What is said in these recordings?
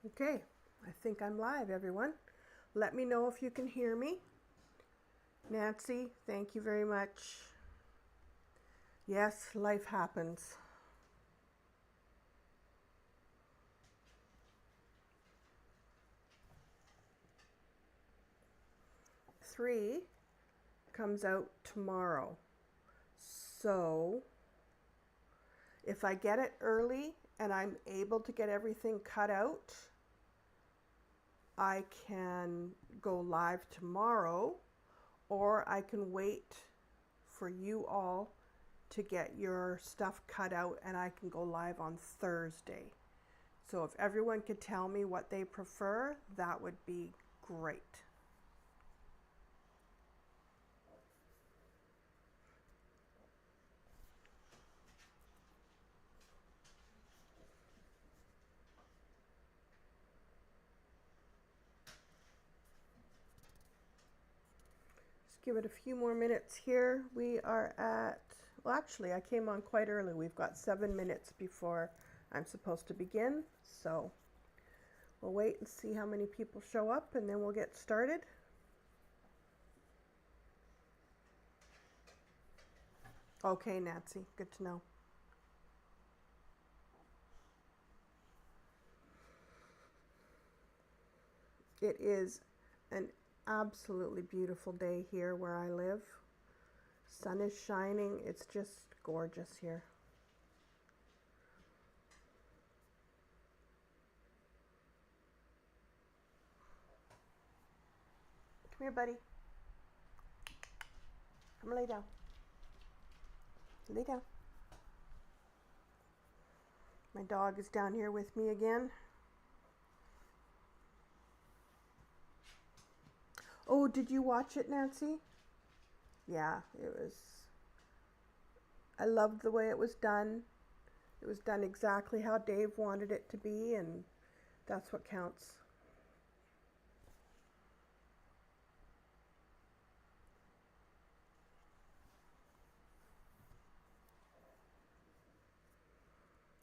Okay, I think I'm live, everyone. Let me know if you can hear me. Nancy, thank you very much. Yes, life happens. Three comes out tomorrow. So if I get it early and I'm able to get everything cut out, I can go live tomorrow, or I can wait for you all to get your stuff cut out and I can go live on Thursday. So if everyone could tell me what they prefer, that would be great. Just give it a few more minutes here. We are at, well, actually, I came on quite early. We've got 7 minutes before I'm supposed to begin. So we'll wait and see how many people show up and then we'll get started. Okay, Nancy, good to know. It is an absolutely beautiful day here where I live. Sun is shining. It's just gorgeous here. Come here, buddy. Come lay down. Lay down. My dog is down here with me again. Oh, did you watch it, Nancy? Yeah, it was. I loved the way it was done. It was done exactly how Dave wanted it to be, and that's what counts.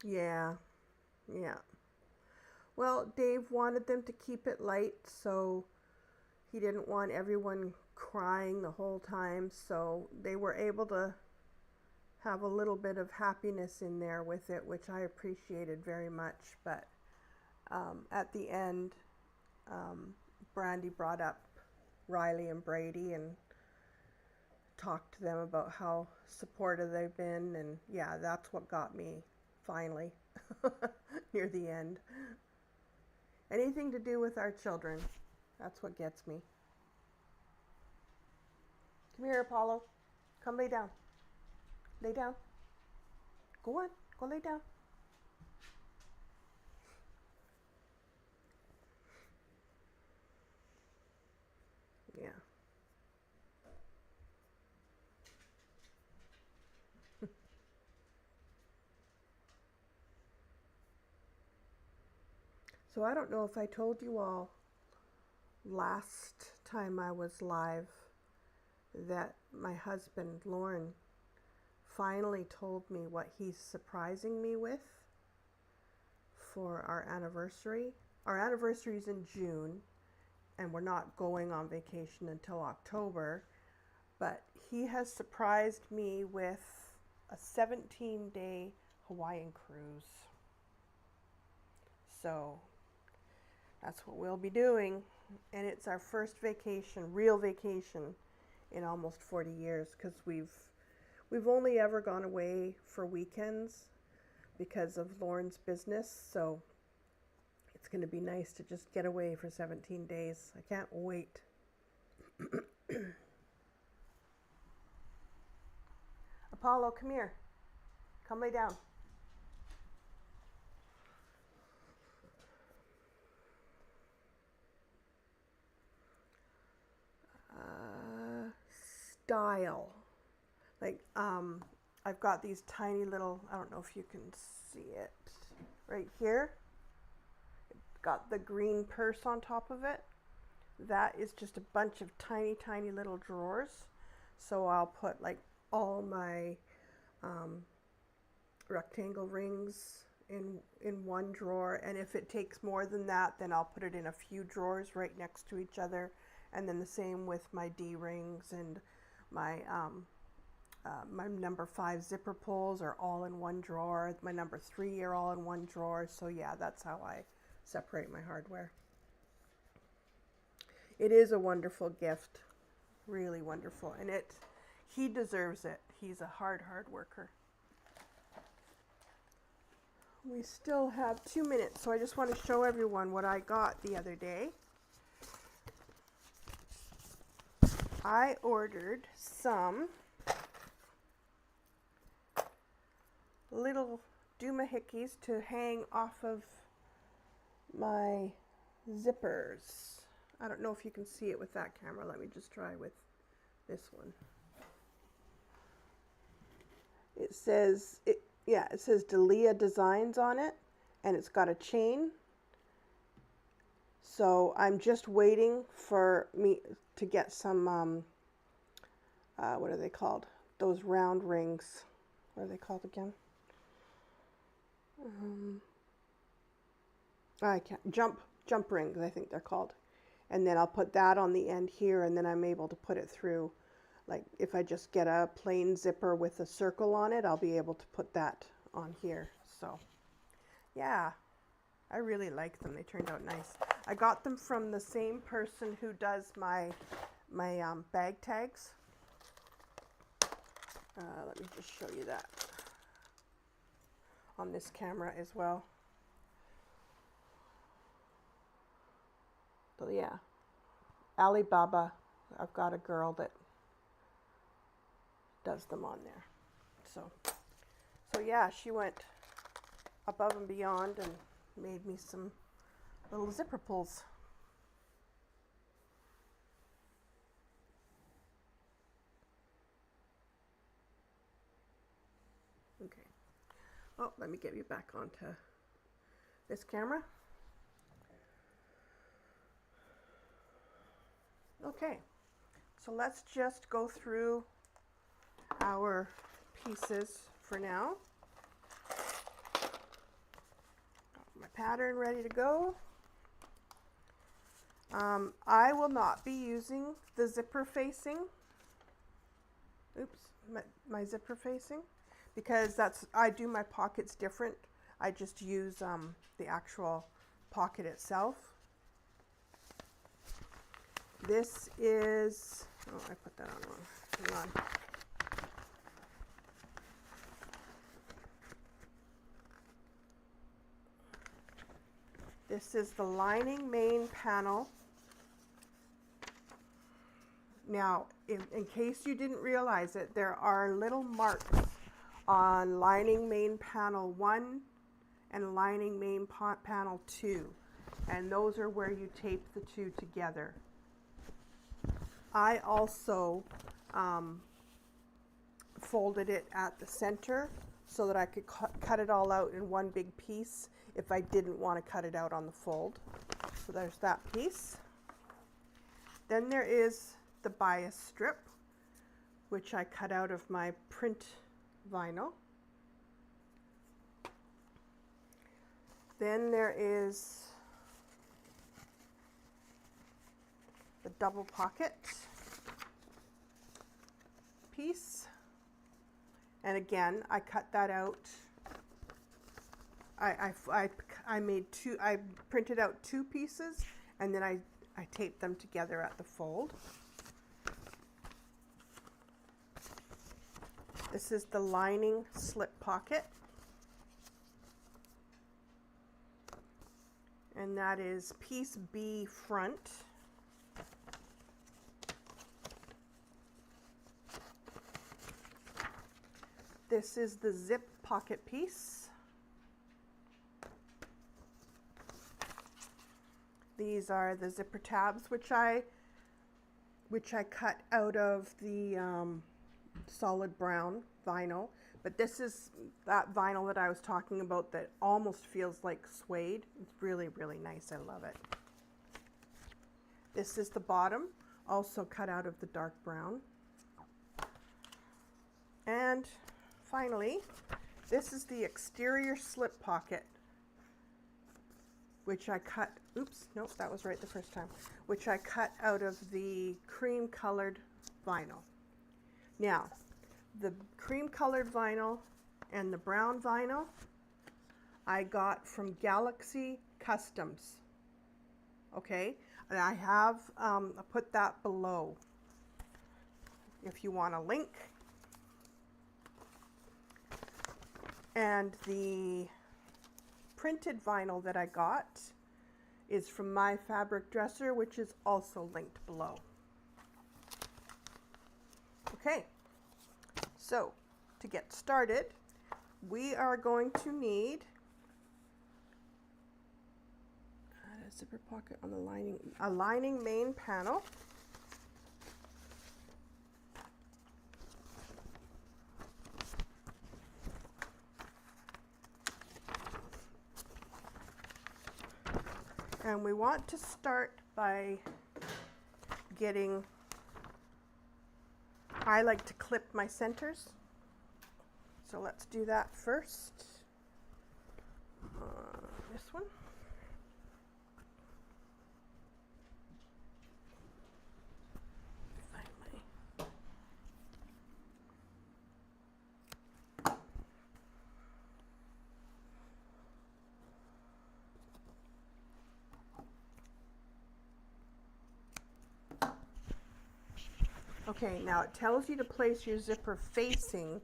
Yeah, yeah. Well, Dave wanted them to keep it light, so he didn't want everyone crying the whole time, so they were able to have a little bit of happiness in there with it, which I appreciated very much. But at the end, Brandy brought up Riley and Brady and talked to them about how supportive they've been, and yeah, that's what got me finally near the end. Anything to do with our children, that's what gets me. Come here, Apollo. Come lay down. Lay down. Go on. Go lay down. Yeah. So I don't know if I told you all last time I was live that my husband, Lauren, finally told me what he's surprising me with for our anniversary. Our anniversary is in June, and we're not going on vacation until October, but he has surprised me with a 17-day Hawaiian cruise. So that's what we'll be doing, and it's our first vacation, real vacation, in almost 40 years, because we've only ever gone away for weekends because of Lauren's business. So it's going to be nice to just get away for 17 days. I can't wait. Apollo, come here. Come lay down. Style. Like, I've got these tiny little, I don't know if you can see it, right here. Got the green purse on top of it. That is just a bunch of tiny, tiny little drawers. So I'll put like all my rectangle rings in one drawer, and if it takes more than that, then I'll put it in a few drawers right next to each other. And then the same with my D-rings and my my number 5 zipper pulls are all in one drawer. My number 3 are all in one drawer. So yeah, that's how I separate my hardware. It is a wonderful gift, really wonderful, and he deserves it. He's a hard worker. We still have 2 minutes, so I just want to show everyone what I got the other day. I ordered some little doohickeys to hang off of my zippers. I don't know if you can see it with that camera. Let me just try with this one. It says it says Delia Designs on it, and it's got a chain. So I'm just waiting for me to get some what are they called? Those round rings. What are they called again? I can't jump rings, I think they're called. And then I'll put that on the end here, and then I'm able to put it through. Like if I just get a plain zipper with a circle on it, I'll be able to put that on here. So yeah, I really like them. They turned out nice. I got them from the same person who does my bag tags. Let me just show you that on this camera as well. So yeah, Alibaba, I've got a girl that does them on there. So yeah, she went above and beyond and made me some little zipper pulls. Okay. Oh, let me get you back onto this camera. Okay, so let's just go through our pieces for now. Got my pattern ready to go. I will not be using the zipper facing. Oops, my zipper facing, because I do my pockets different. I just use the actual pocket itself. This is, oh, I put that on wrong. Hang on. This is the lining main panel. Now, in case you didn't realize it, there are little marks on lining main panel 1 and lining main panel 2. And those are where you tape the two together. I also folded it at the center so that I could cut it all out in one big piece if I didn't want to cut it out on the fold. So there's that piece. Then there is the bias strip, which I cut out of my print vinyl. Then there is the double pocket piece, and again I cut that out. I made two. I printed out 2 pieces, and then I taped them together at the fold. This is the lining slip pocket, and that is piece B front. This is the zip pocket piece. These are the zipper tabs, which I cut out of the solid brown vinyl. But this is that vinyl that I was talking about that almost feels like suede. It's really, really nice. I love it. This is the bottom, also cut out of the dark brown. And finally, This is the exterior slip pocket, which I cut, oops, nope, that was right the first time, which I cut out of the cream colored vinyl. Now, the cream colored vinyl and the brown vinyl I got from Galaxy Customs. Okay, and I have put that below if you want a link. And the printed vinyl that I got is from My Fabric Dresser, which is also linked below. Okay, so to get started, we are going to need a zipper pocket on the lining main panel. And we want to start by getting, I like to clip my centers. So let's do that first. This one. Okay, now it tells you to place your zipper facing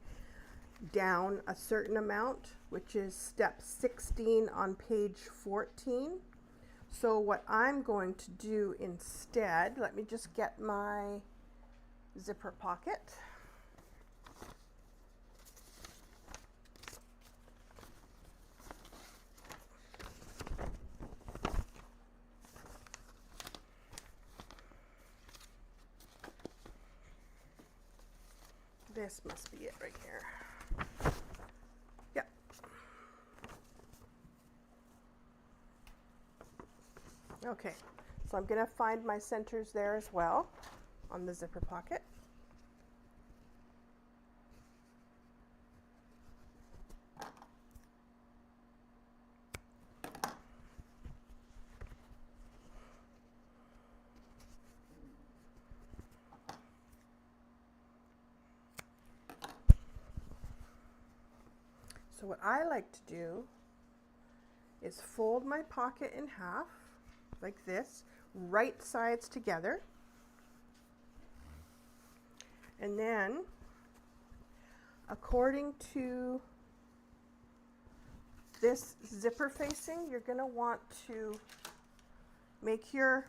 down a certain amount, which is step 16 on page 14. So what I'm going to do instead, let me just get my zipper pocket. This must be it right here. Yep. Okay, so I'm going to find my centers there as well on the zipper pocket. So what I like to do is fold my pocket in half, like this, right sides together. And then, according to this zipper facing, you're going to want to make your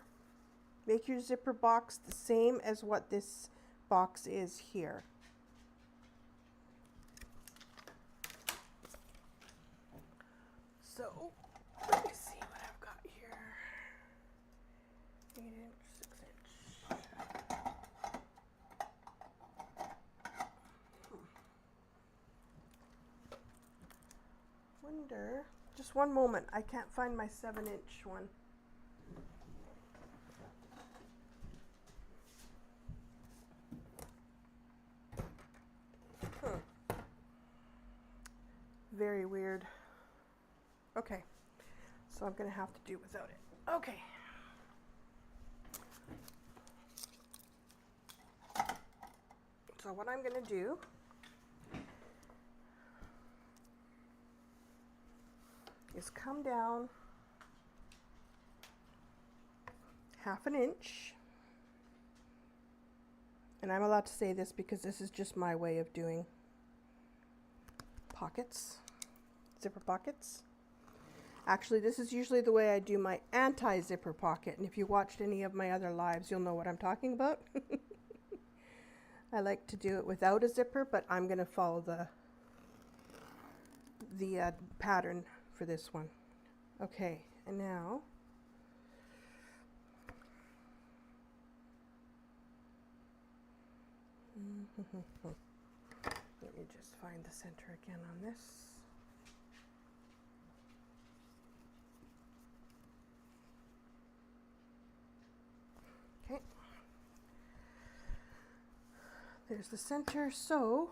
zipper box the same as what this box is here. So, let me see what I've got here. 8 inch, 6 inch. Wonder, just one moment, I can't find my 7-inch one. Very weird. Okay, so I'm going to have to do without it. Okay. So what I'm going to do is come down 1/2 inch. And I'm allowed to say this because this is just my way of doing pockets, zipper pockets. Actually, this is usually the way I do my anti-zipper pocket, and if you watched any of my other lives, you'll know what I'm talking about. I like to do it without a zipper, but I'm going to follow the pattern for this one. Okay, and now let me just find the center again on this. Okay, there's the center. So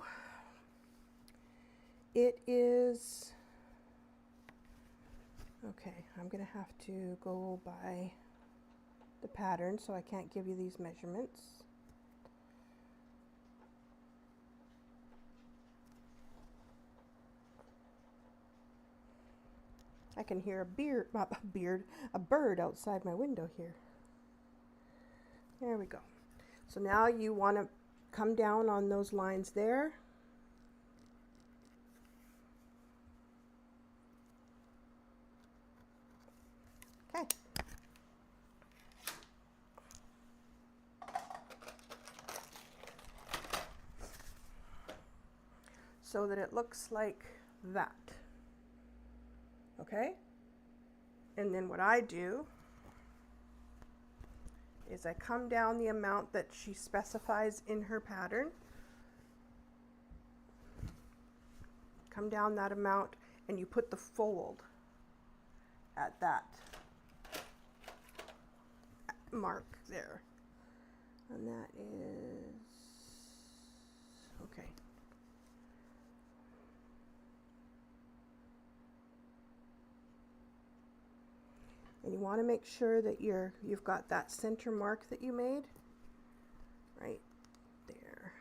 It is, okay, I'm going to have to go by the pattern, so I can't give you these measurements. I can hear a bird outside my window here. There we go. So now you want to come down on those lines there. Okay. So that it looks like that. Okay? And then what I do is I come down the amount that she specifies in her pattern. Come down that amount and you put the fold at that mark there. And that is, okay. And you want to make sure that you've got that center mark that you made right there.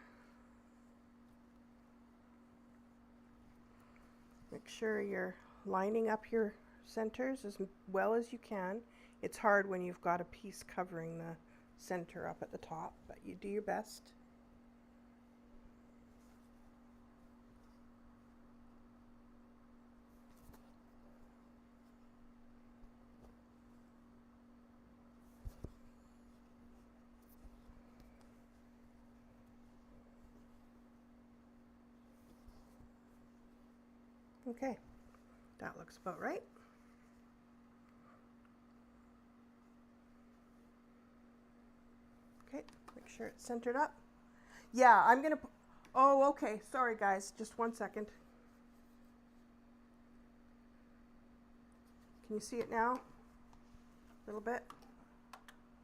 Make sure you're lining up your centers as well as you can. It's hard when you've got a piece covering the center up at the top, but you do your best. Okay, that looks about right. Okay, make sure it's centered up. Yeah, I'm gonna, oh, okay, sorry guys, just 1 second. Can you see it now? A little bit?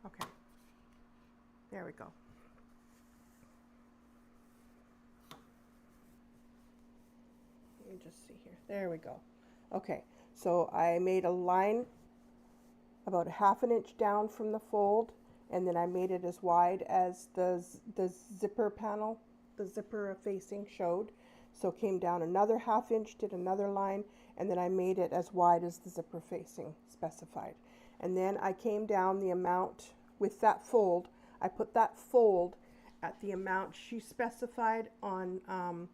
Okay, there we go. Let me just see here. There we go. Okay, so I made a line about 1/2 inch down from the fold, and then I made it as wide as the zipper panel, the zipper facing showed. So came down another 1/2 inch, did another line, and then I made it as wide as the zipper facing specified. And then I came down the amount with that fold. I put that fold at the amount she specified on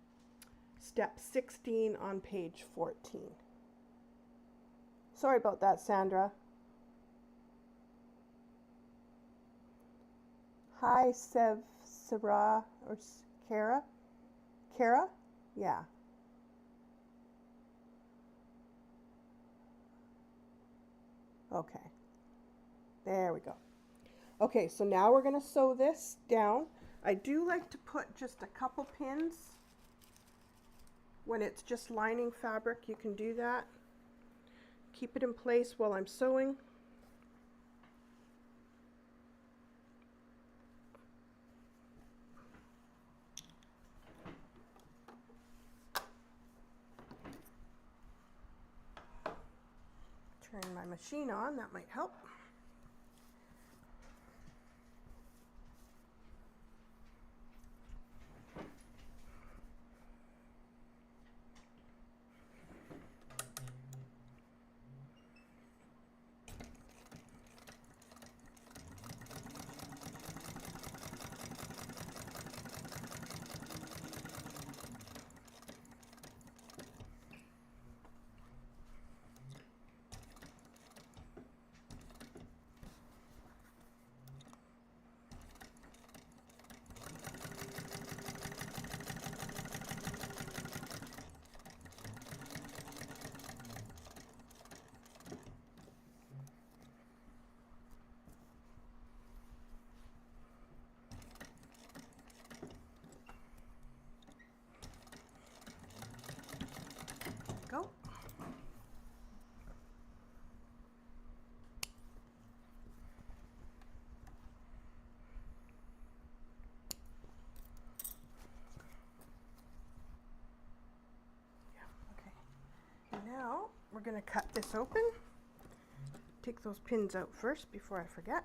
step 16 on page 14. Sorry about that, Sandra. Hi, Sarah, or Kara? Kara? Yeah. Okay. There we go. Okay, so now we're going to sew this down. I do like to put just a couple pins. When it's just lining fabric, you can do that. Keep it in place while I'm sewing. Turn my machine on, that might help. going to cut this open. Take those pins out first before I forget.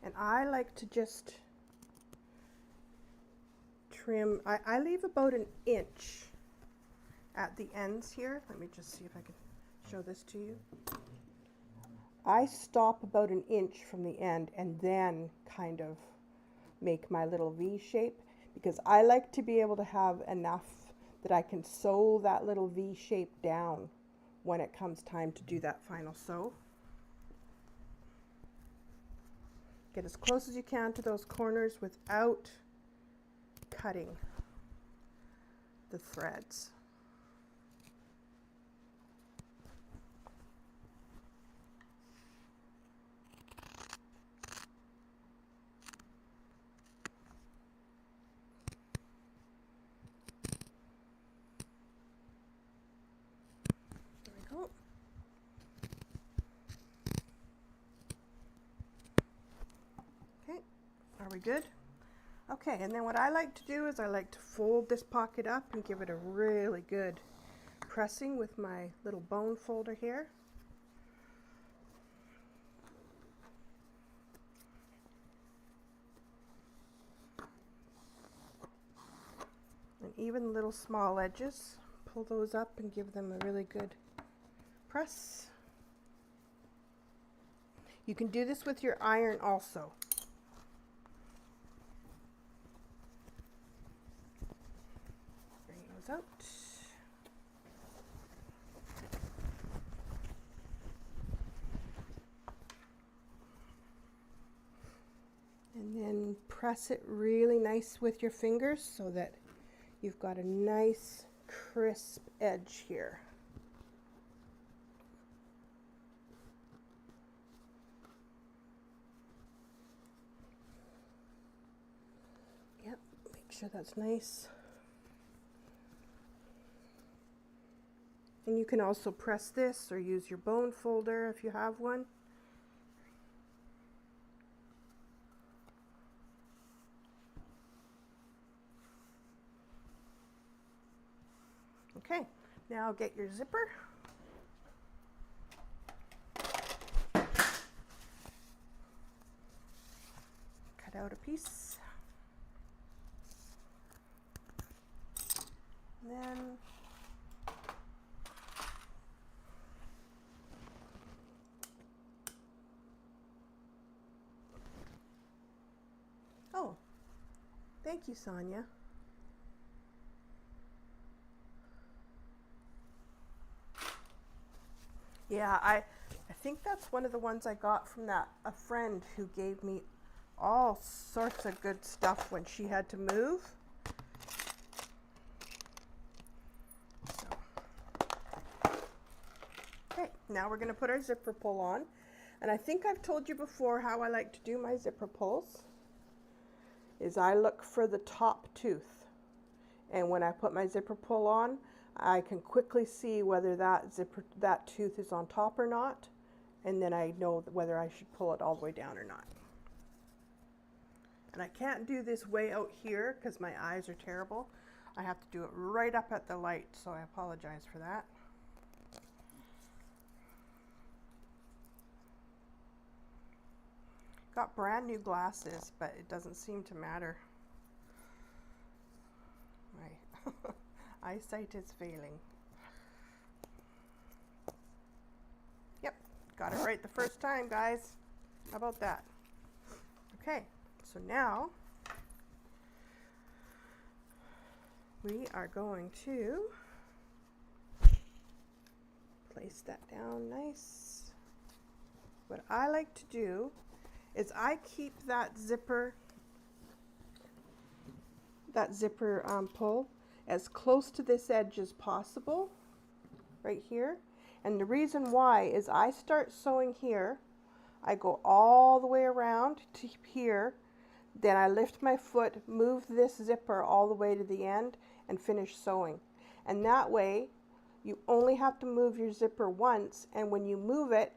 And I like to just trim, I leave about an inch at the ends here. Let me just see if I can show this to you. I stop about an inch from the end and then kind of make my little V shape, because I like to be able to have enough that I can sew that little V shape down when it comes time to do that final sew. Get as close as you can to those corners without cutting the threads. There we go. Okay, are we good? Okay, and then what I like to do is I like to fold this pocket up and give it a really good pressing with my little bone folder here. And even little small edges, pull those up and give them a really good press. You can do this with your iron also. Bring those out. And then press it really nice with your fingers so that you've got a nice crisp edge here. Yep, make sure that's nice. And you can also press this or use your bone folder if you have one. Okay, now get your zipper. Cut out a piece. And then oh, thank you, Sonia. Yeah, I think that's one of the ones I got from a friend who gave me all sorts of good stuff when she had to move. So. Okay, now we're going to put our zipper pull on. And I think I've told you before how I like to do my zipper pulls. Is I look for the top tooth. And when I put my zipper pull on, I can quickly see whether that tooth is on top or not, and then I know whether I should pull it all the way down or not. And I can't do this way out here because my eyes are terrible. I have to do it right up at the light, so I apologize for that. Got brand new glasses, but it doesn't seem to matter. Right. Eyesight is failing. Yep, got it right the first time, guys. How about that? Okay, so now we are going to place that down nice. What I like to do is I keep that zipper pull as close to this edge as possible, right here. And the reason why is I start sewing here, I go all the way around to here, then I lift my foot, move this zipper all the way to the end, and finish sewing. And that way, you only have to move your zipper once, and when you move it,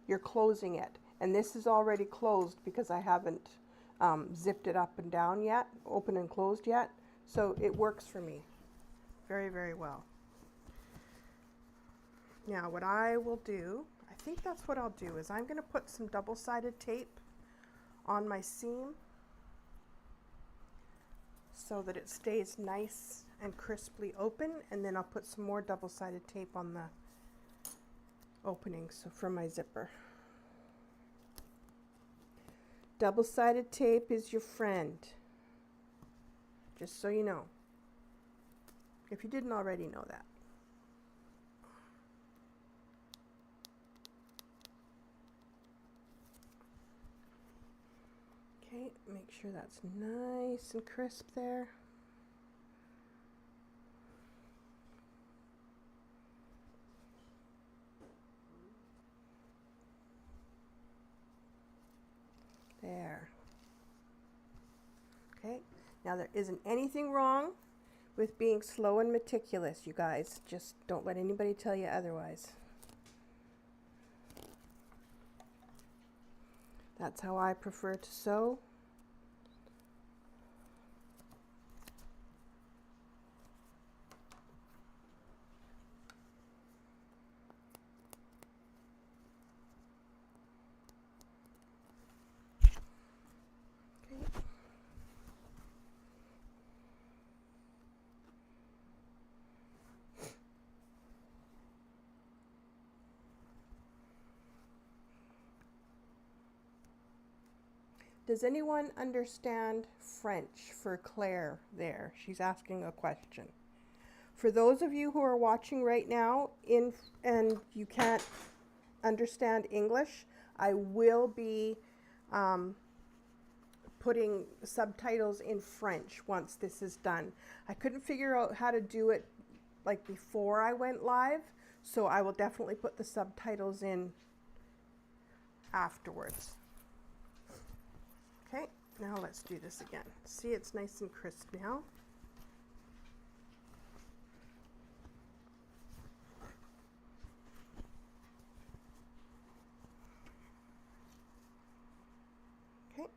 you're closing it. And this is already closed because I haven't zipped it up and down yet, open and closed yet. So it works for me very, very well. Now what I will do, I think that's what I'll do, is I'm going to put some double-sided tape on my seam so that it stays nice and crisply open, and then I'll put some more double-sided tape on the openings for my zipper. Double-sided tape is your friend, just so you know, if you didn't already know that. Okay, make sure that's nice and crisp there. There. Okay, now there isn't anything wrong with being slow and meticulous, you guys. Just don't let anybody tell you otherwise. That's how I prefer to sew. Does anyone understand French for Claire there? She's asking a question. For those of you who are watching right now and you can't understand English, I will be putting subtitles in French once this is done. I couldn't figure out how to do it like before I went live, so I will definitely put the subtitles in afterwards. Okay, now let's do this again. See, it's nice and crisp now. Okay.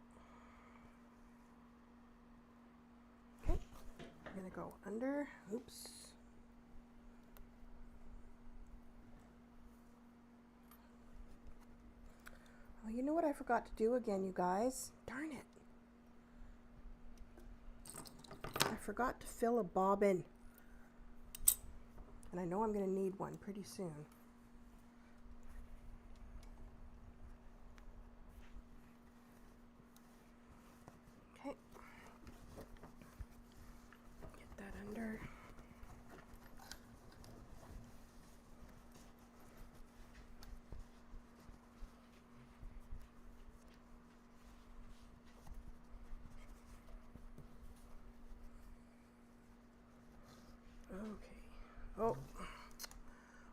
Okay, I'm gonna go under, oops. Oh, you know what I forgot to do again, you guys? Darn it. I forgot to fill a bobbin. And I know I'm going to need one pretty soon. Okay. Get that under. Okay. Oh,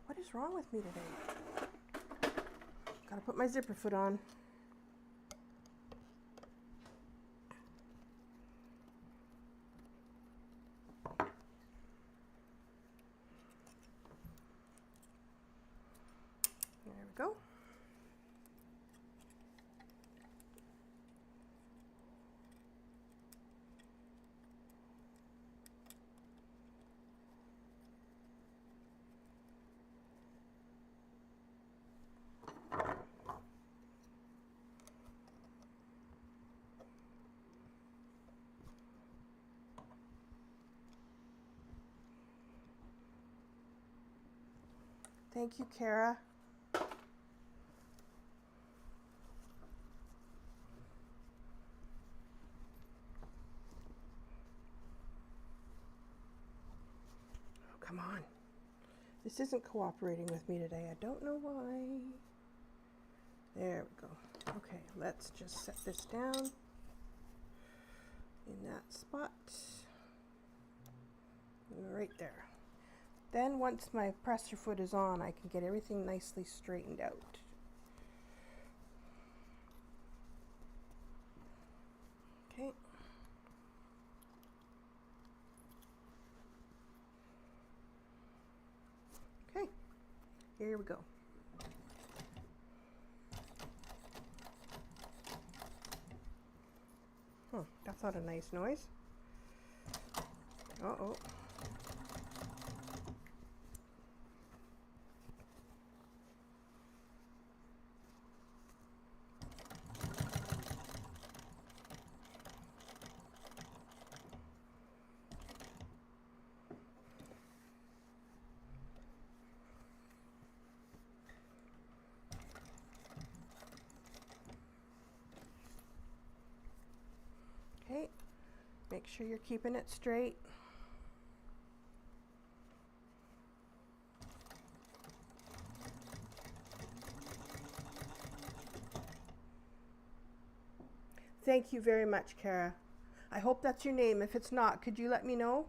what is wrong with me today? Gotta put my zipper foot on. There we go. Thank you, Kara. Oh, come on. This isn't cooperating with me today. I don't know why. There we go. Okay, let's just set this down in that spot. Right there. Then once my presser foot is on, I can get everything nicely straightened out. Okay. Here we go. That's not a nice noise. Uh-oh. Okay, make sure you're keeping it straight. Thank you very much, Kara. I hope that's your name. If it's not, could you let me know?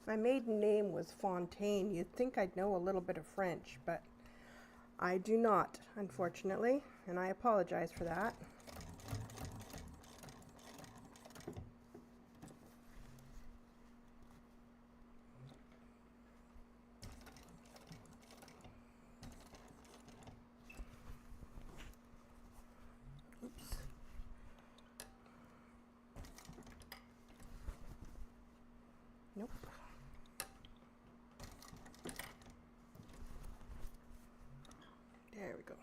My maiden name was Fontaine. You'd think I'd know a little bit of French, but I do not, unfortunately, and I apologize for that. Oops. Nope. There we go.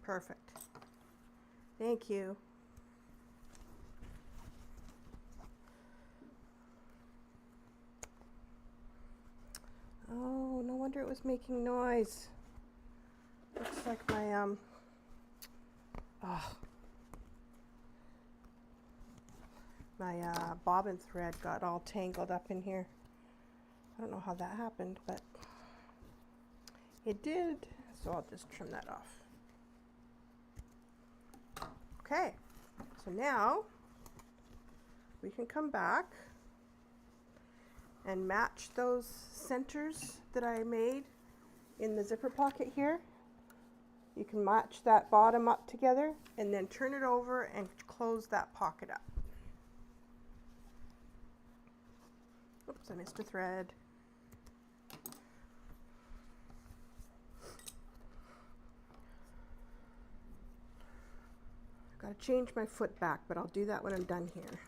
Perfect. Thank you. Oh, no wonder it was making noise. Looks like my bobbin thread got all tangled up in here. I don't know how that happened, but it did. So I'll just trim that off. Okay, so now we can come back and match those centers that I made in the zipper pocket here. You can match that bottom up together and then turn it over and close that pocket up. Oops, I missed a thread. Gotta change my foot back, but I'll do that when I'm done here.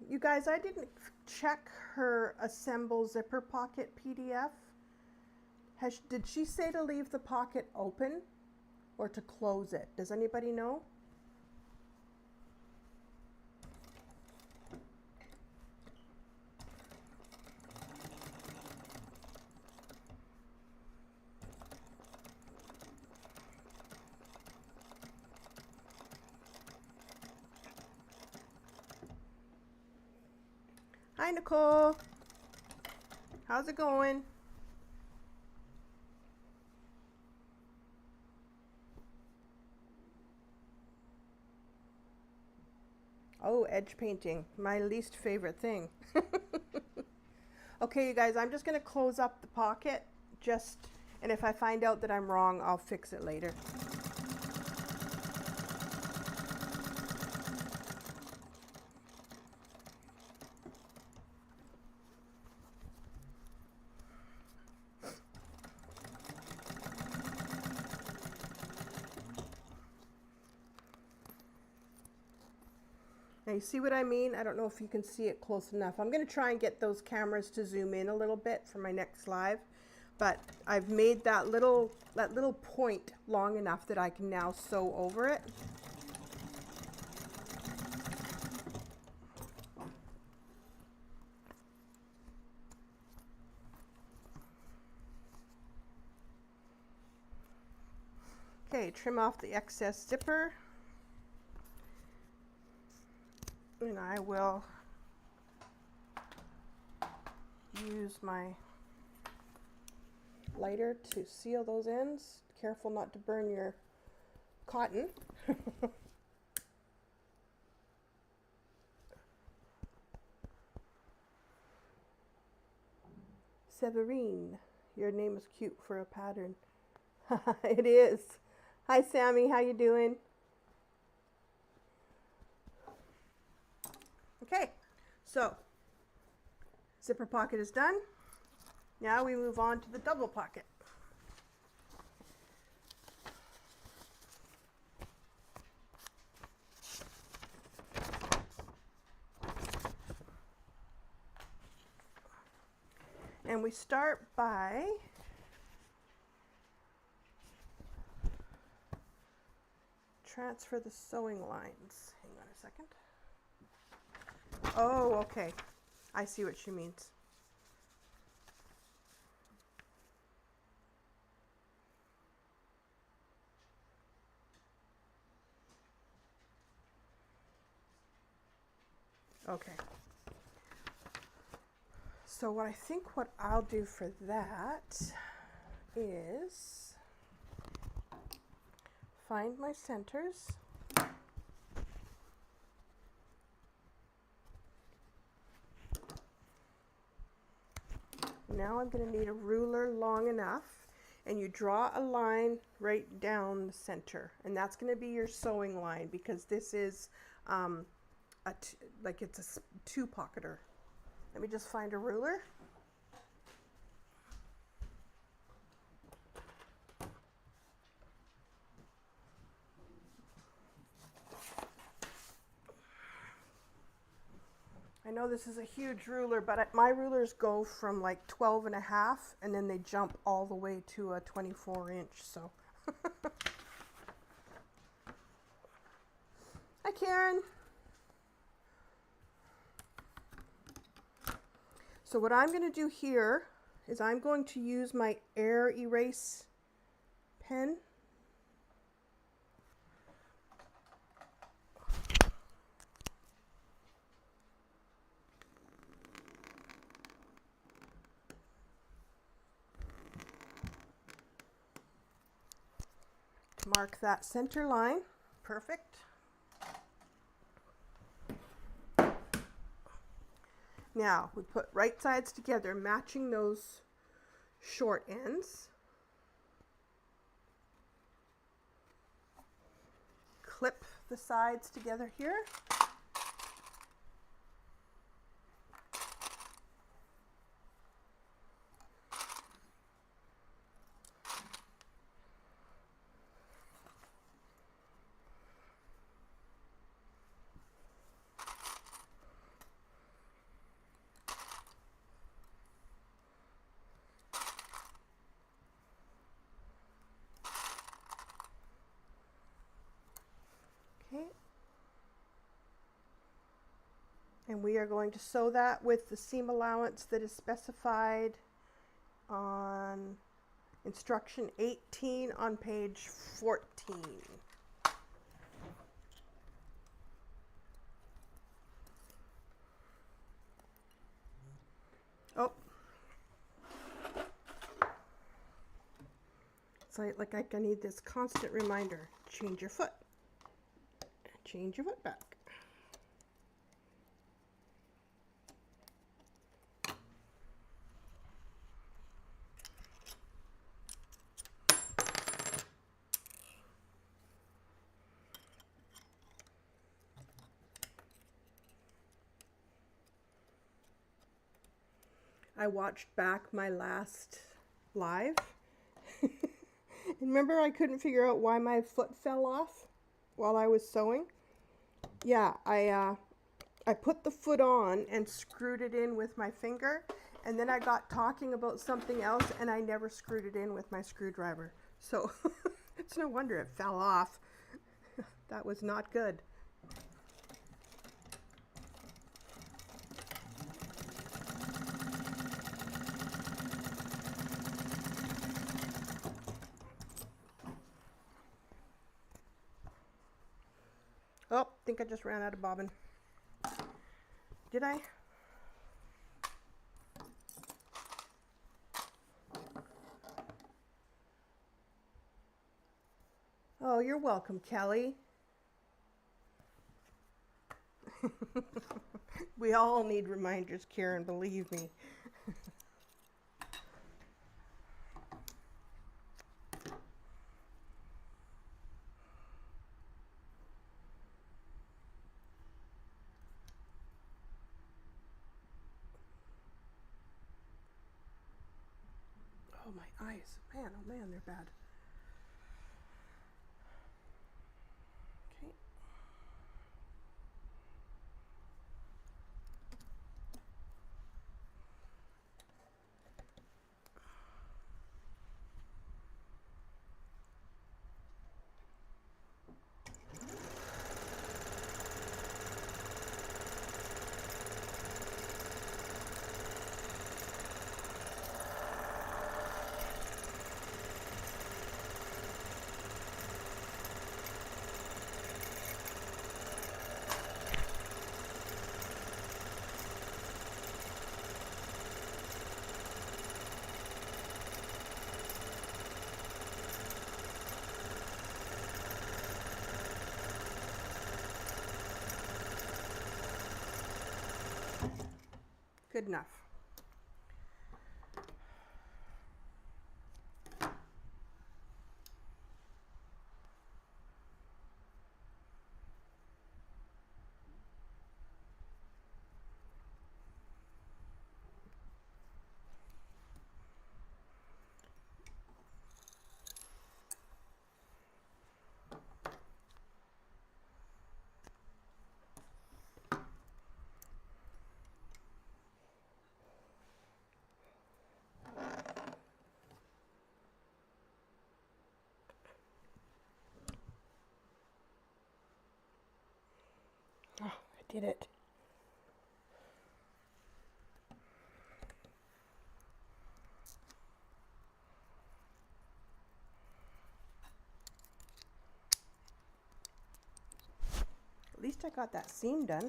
You guys, I didn't check her Assemble Zipper Pocket PDF. Did she say to leave the pocket open or to close it? Does anybody know? Hi, Nicole. How's it going? Oh, edge painting, my least favorite thing. Okay, you guys, I'm just going to close up the pocket and if I find out that I'm wrong, I'll fix it later. Now you see what I mean? I don't know if you can see it close enough. I'm going to try and get those cameras to zoom in a little bit for my next live, but I've made that little point long enough that I can now sew over it. Okay, trim off the excess zipper. And I will use my lighter to seal those ends. Careful not to burn your cotton. Severine, your name is cute for a pattern. It is. Hi Sammy, how you doing? Okay, so zipper pocket is done. Now we move on to the double pocket. And we start by transfer the sewing lines. Hang on a second. Oh, okay. I see what she means. Okay. So what I think what I'll do for that is find my centers. Now I'm going to need a ruler long enough, and you draw a line right down the center, and that's going to be your sewing line, because this is like it's a two pocketer. Let me just find a ruler. I know this is a huge ruler, but my rulers go from like 12 and a half, and then they jump all the way to a 24 inch, so. Hi Karen. So what I'm going to do here is I'm going to use my air erase pen. To mark that center line. Perfect. Now, we put right sides together, matching those short ends. Clip the sides together here. Okay. And we are going to sew that with the seam allowance that is specified on instruction 18 on page 14. Oh. It's like I need this constant reminder. Change your foot. Change your foot back. I watched back my last live. Remember I couldn't figure out why my foot fell off while I was sewing? Yeah, I put the foot on and screwed it in with my finger, and then I got talking about something else and I never screwed it in with my screwdriver. So it's no wonder it fell off. That was not good. Oh, think I just ran out of bobbin. Did I? Oh, you're welcome, Kelly. We all need reminders, Karen, believe me. Oh, my eyes. Man, oh man, they're bad. Okay. Good enough. Oh, I did it. At least I got that seam done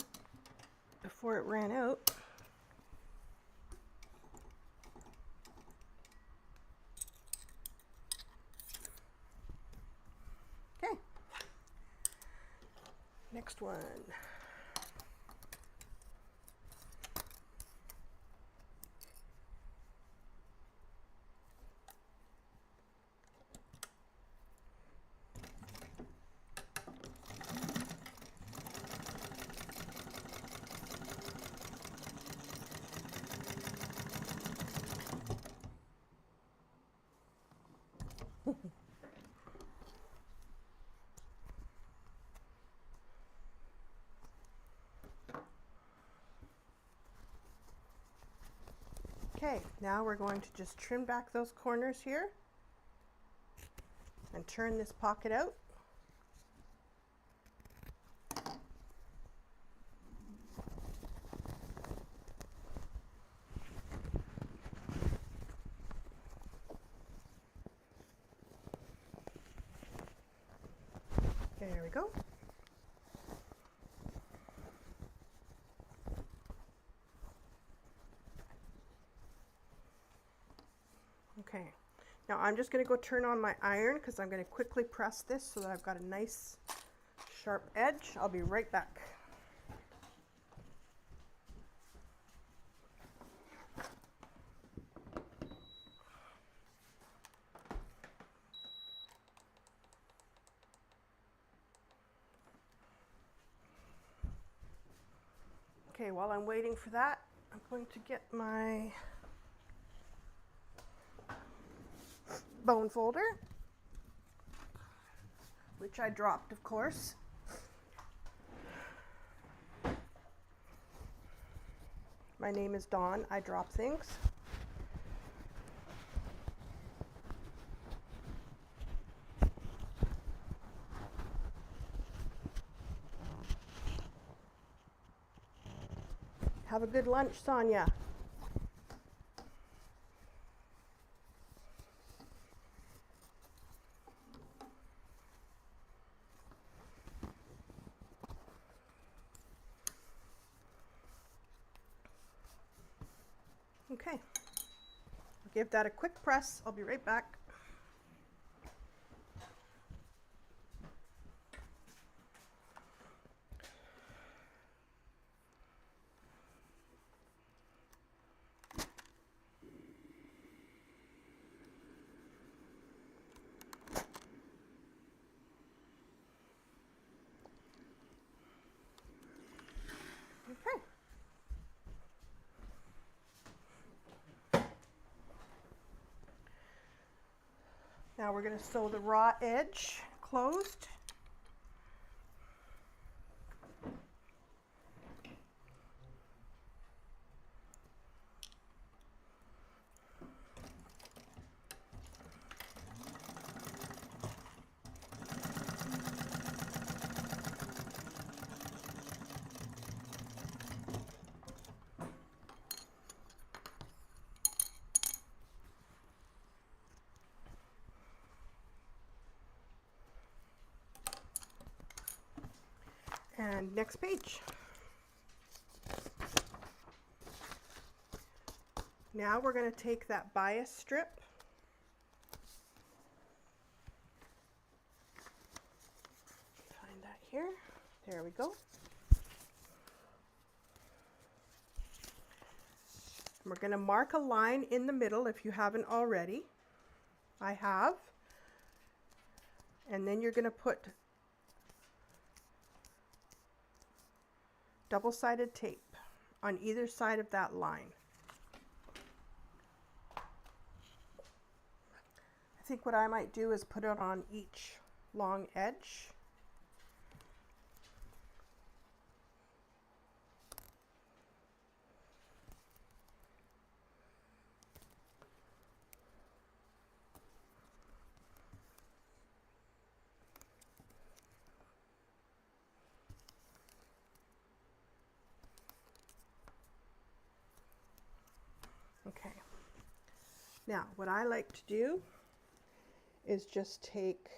before it ran out. Okay. Next one. Okay, now we're going to just trim back those corners here and turn this pocket out. There we go. Okay, now I'm just going to go turn on my iron because I'm going to quickly press this so that I've got a nice sharp edge. I'll be right back. Okay, while I'm waiting for that, I'm going to get my bone folder, which I dropped, of course. My name is Dawn. I drop things. Have a good lunch, Sonia. Okay, I'll give that a quick press. I'll be right back. Okay. Now we're going to sew the raw edge closed. And next page. Now we're going to take that bias strip, find that here, there we go. And we're going to mark a line in the middle if you haven't already. I have. And then you're going to put double-sided tape on either side of that line. I think what I might do is put it on each long edge. Okay, now what I like to do is just take,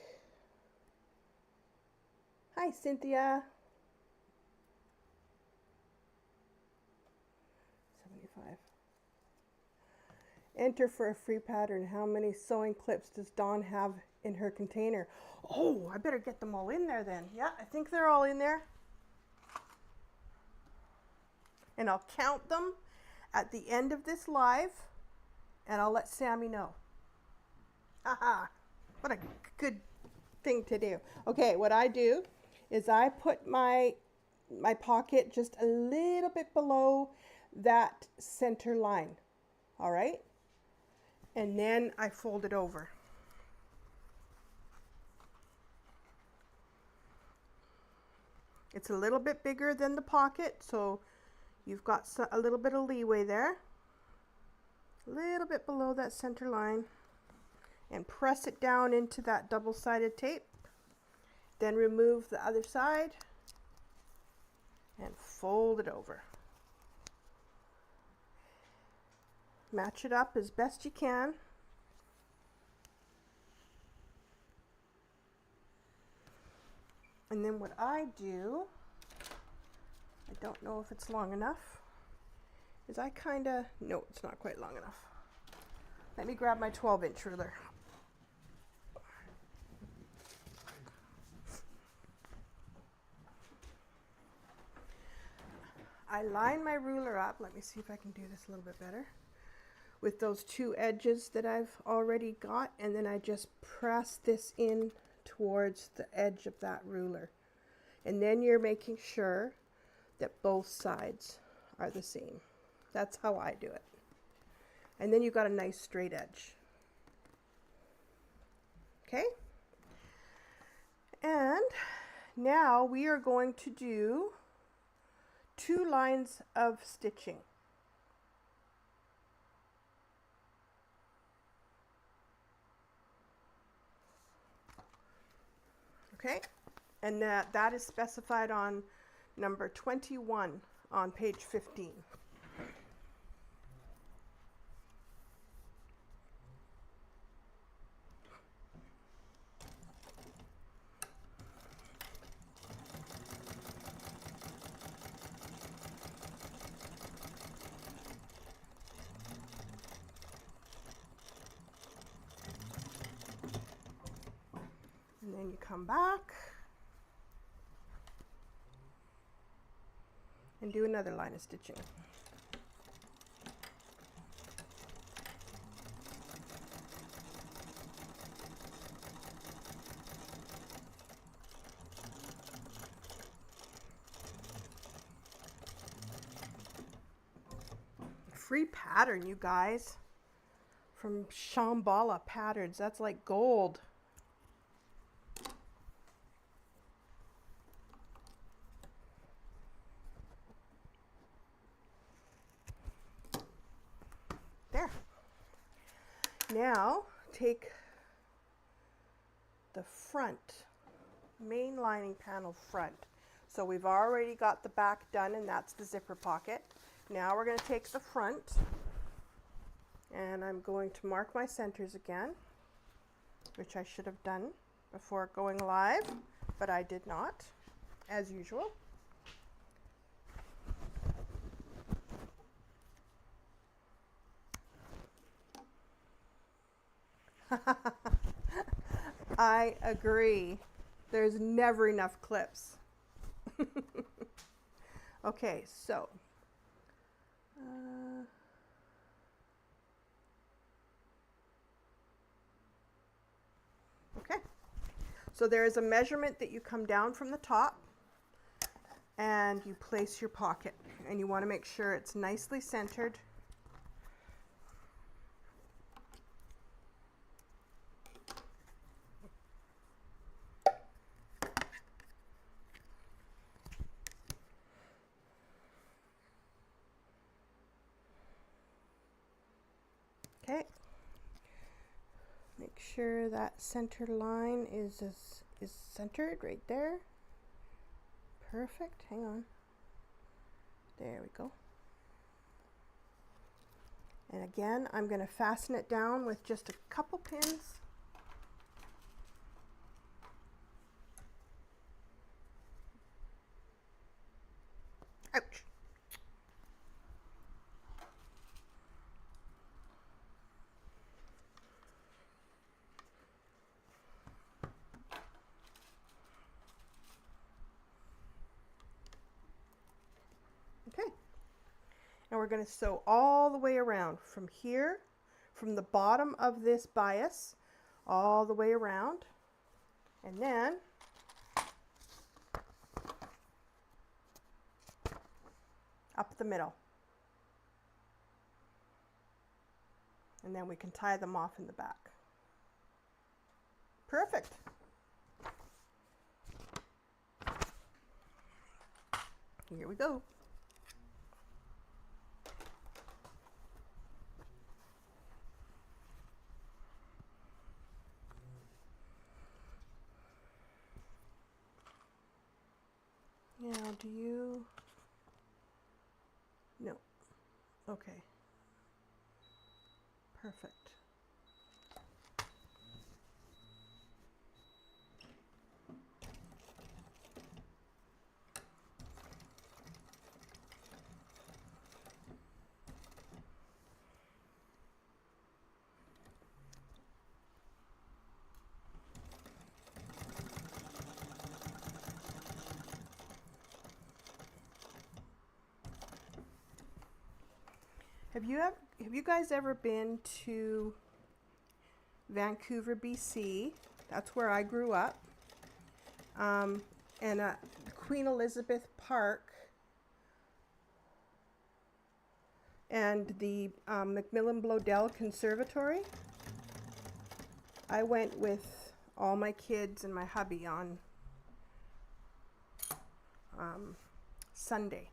hi Cynthia, 75. Enter for a free pattern. How many sewing clips does Dawn have in her container? Oh, I better get them all in there then. Yeah, I think they're all in there. And I'll count them at the end of this live, and I'll let Sammy know. Haha, what a good thing to do. Okay, what I do is I put my pocket just a little bit below that center line, all right? And then I fold it over. It's a little bit bigger than the pocket, so you've got a little bit of leeway there. A little bit below that center line. And press it down into that double-sided tape. Then remove the other side and fold it over. Match it up as best you can. And then what I do, I don't know if it's long enough, is I no, it's not quite long enough. Let me grab my 12-inch ruler. I line my ruler up, let me see if I can do this a little bit better, with those two edges that I've already got, and then I just press this in towards the edge of that ruler. And then you're making sure that both sides are the same. That's how I do it. And then you've got a nice straight edge. Okay? And now we are going to do 2 lines of stitching. Okay? And that is specified on number 21 on page 15. then you come back and do another line of stitching. Free pattern, you guys, from Shamballa Patterns. That's like gold. There. Now take the front, main lining panel front. So we've already got the back done, and that's the zipper pocket. Now we're going to take the front, and I'm going to mark my centers again, which I should have done before going live, but I did not, as usual. I agree. There's never enough clips. Okay, so okay. So there is a measurement that you come down from the top and you place your pocket, and you want to make sure it's nicely centered. Okay, make sure that center line is centered right there. Perfect. Hang on. There we go. And again, I'm going to fasten it down with just a couple pins. Ouch. Okay, and we're going to sew all the way around from here, from the bottom of this bias, all the way around, and then up the middle. And then we can tie them off in the back. Perfect. Here we go. Now, do you? No. Okay. Perfect. Have you guys ever been to Vancouver, BC? That's where I grew up. And Queen Elizabeth Park and the Macmillan Bloedel Conservatory. I went with all my kids and my hubby on Sunday.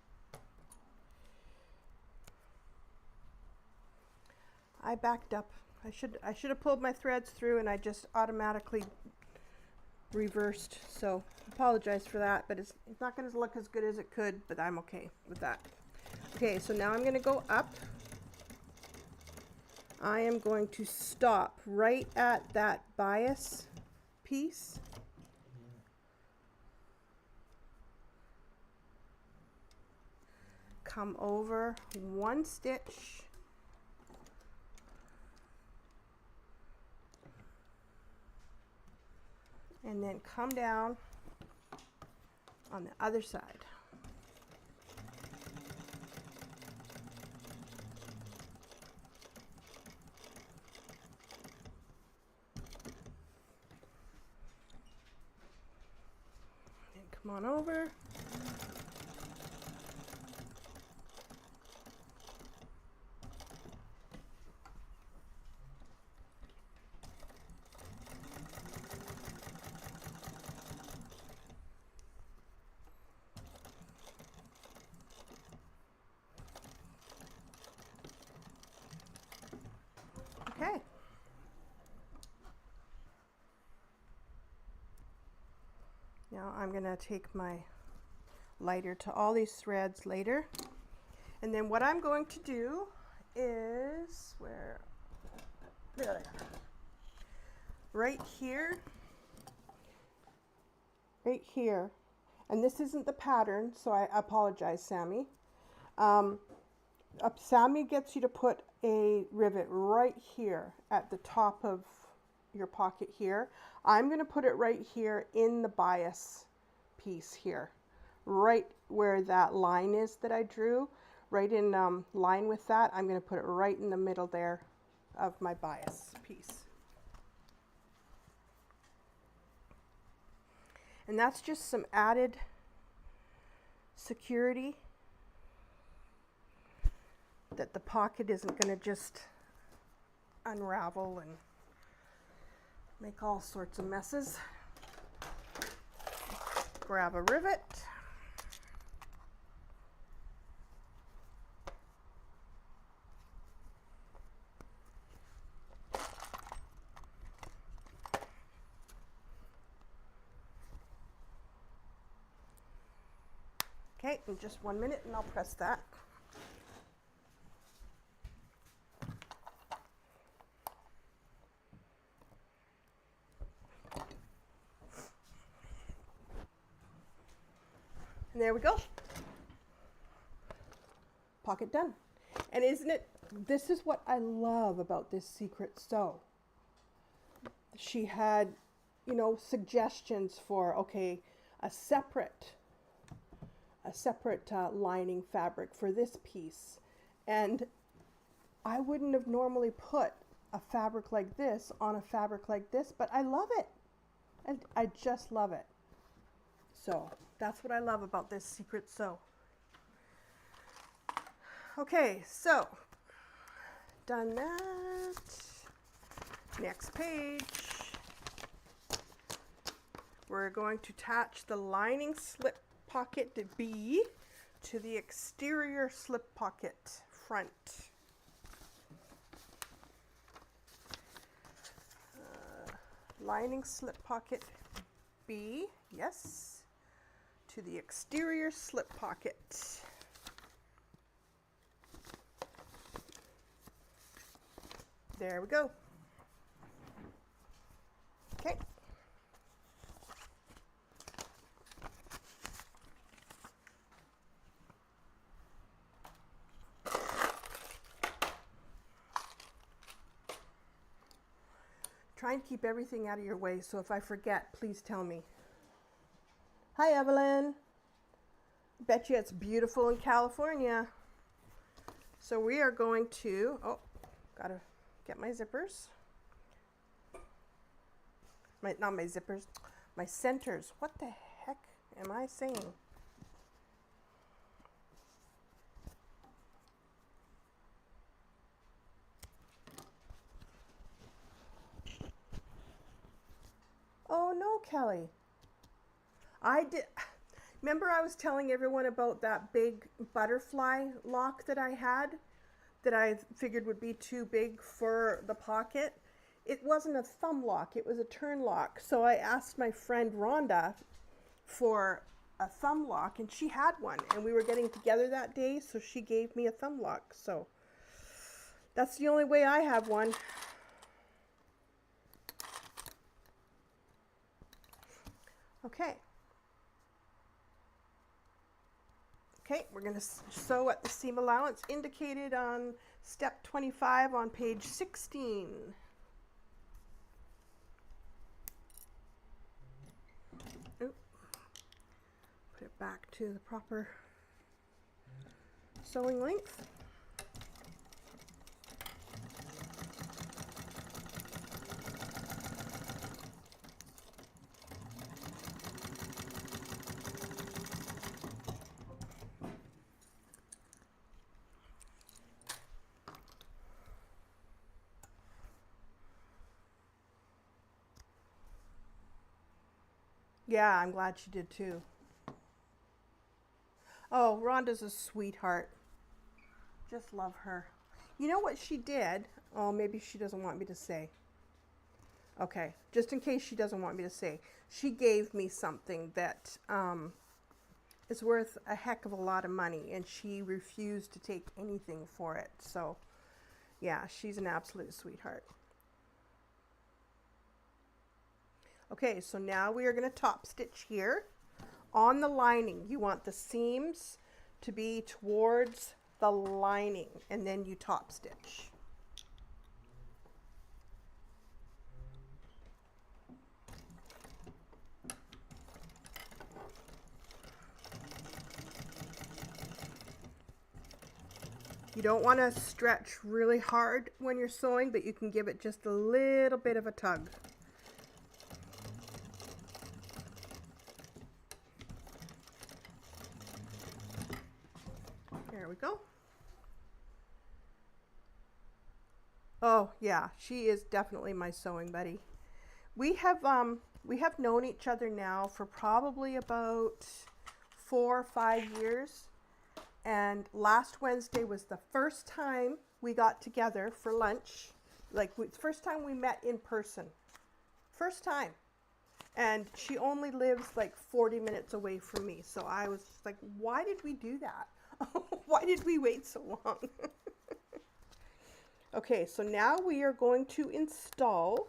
I backed up. I should have pulled my threads through, and I just automatically reversed. So apologize for that, but it's not going to look as good as it could, but I'm okay with that. Okay, so now I'm going to go up. I am going to stop right at that bias piece. Come over one stitch. and then come down on the other side. And come on over. Okay. Now I'm going to take my lighter to all these threads later. And then what I'm going to do is, there they are. Right here, and this isn't the pattern, so I apologize, Sammy. Sammy gets you to put a rivet right here at the top of your pocket here. I'm going to put it right here in the bias piece here, right where that line is that I drew, right in line with that. I'm going to put it right in the middle there of my bias piece. And that's just some added security that the pocket isn't going to just unravel and make all sorts of messes. Grab a rivet. Okay, in just 1 minute and I'll press that. And there we go. Pocket done. And isn't it, this is what I love about this secret sew. She had, you know, suggestions for, okay, a separate lining fabric for this piece. And I wouldn't have normally put a fabric like this on a fabric like this, but I love it. And I just love it. So that's what I love about this secret sew. Okay, so done that. Next page. We're going to attach the lining slip pocket B to the exterior slip pocket front. Lining slip pocket B, yes, to the exterior slip pocket. There we go. Okay. Try and keep everything out of your way, so if I forget, please tell me. Hi, Evelyn. Bet you it's beautiful in California. So we are going to, oh, gotta get my zippers. Not my zippers, my centers. What the heck am I saying? Oh no, Kelly. Remember I was telling everyone about that big butterfly lock that I had that I figured would be too big for the pocket? It wasn't a thumb lock, it was a turn lock. So I asked my friend Rhonda for a thumb lock, and she had one, and we were getting together that day, so she gave me a thumb lock. So that's the only way I have one. Okay. Okay, we're going to sew at the seam allowance indicated on step 25 on page 16. it back to the proper sewing length. Yeah, I'm glad she did too. Oh, Rhonda's a sweetheart. Just love her. You know what she did? Oh, maybe she doesn't want me to say. Okay, just in case she doesn't want me to say. She gave me something that is worth a heck of a lot of money, and she refused to take anything for it. So, yeah, she's an absolute sweetheart. Okay, so now we are going to top stitch here. On the lining, you want the seams to be towards the lining, and then you top stitch. You don't want to stretch really hard when you're sewing, but you can give it just a little bit of a tug. There we go. Oh yeah, she is definitely my sewing buddy. We have known each other now for probably about 4 or 5 years. And last Wednesday was the first time we got together for lunch. Like, first time we met in person. First time. And she only lives like 40 minutes away from me. So I was just like, why did we do that? Why did we wait so long? Okay, so now we are going to install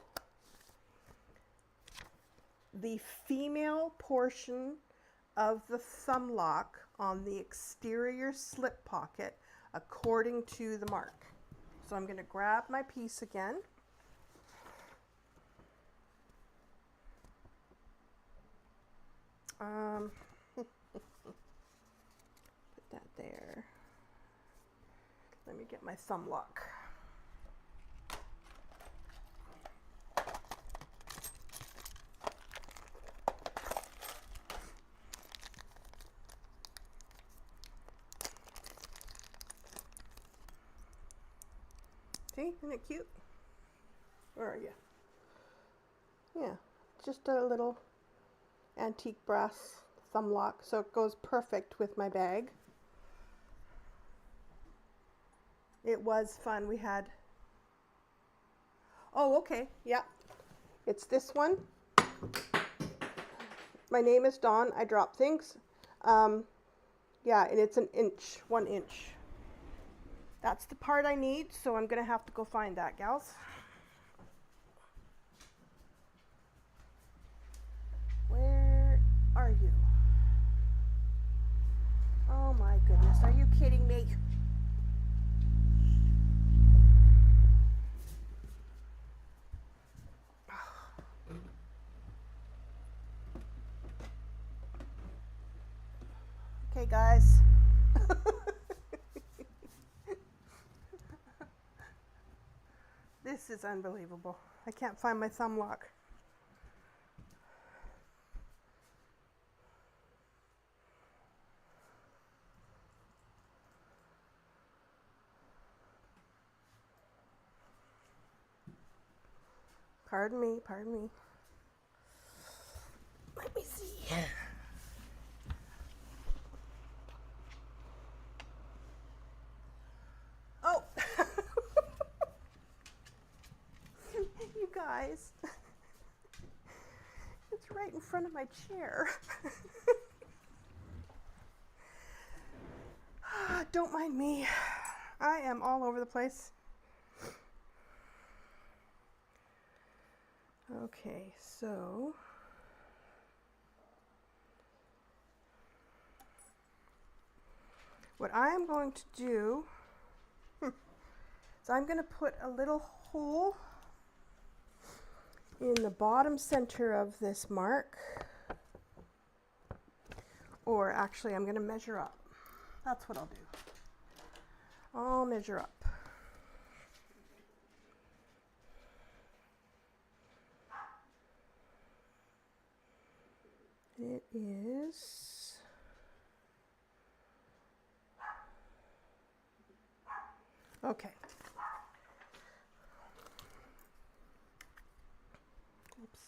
the female portion of the thumb lock on the exterior slip pocket according to the mark. So I'm going to grab my piece again. Put that there. Let me get my thumb lock. See, isn't it cute? Where are you? Yeah, just a little antique brass thumb lock, so it goes perfect with my bag. It was fun. We had... Oh, okay. Yeah. It's this one. My name is Dawn. I drop things. Yeah, and it's an inch, 1 inch. That's the part I need, so I'm going to have to go find that, gals. Where are you? Oh my goodness, are you kidding me? Okay, guys. This is unbelievable. I can't find my thumb lock. Pardon me, pardon me. Let me see. Oh! You guys. It's right in front of my chair. Don't mind me. I am all over the place. Okay, so what I'm going to do is I'm going to put a little hole in the bottom center of this mark Or actually, I'm going to measure up. That's what I'll do. I'll measure up. It is okay. Oops.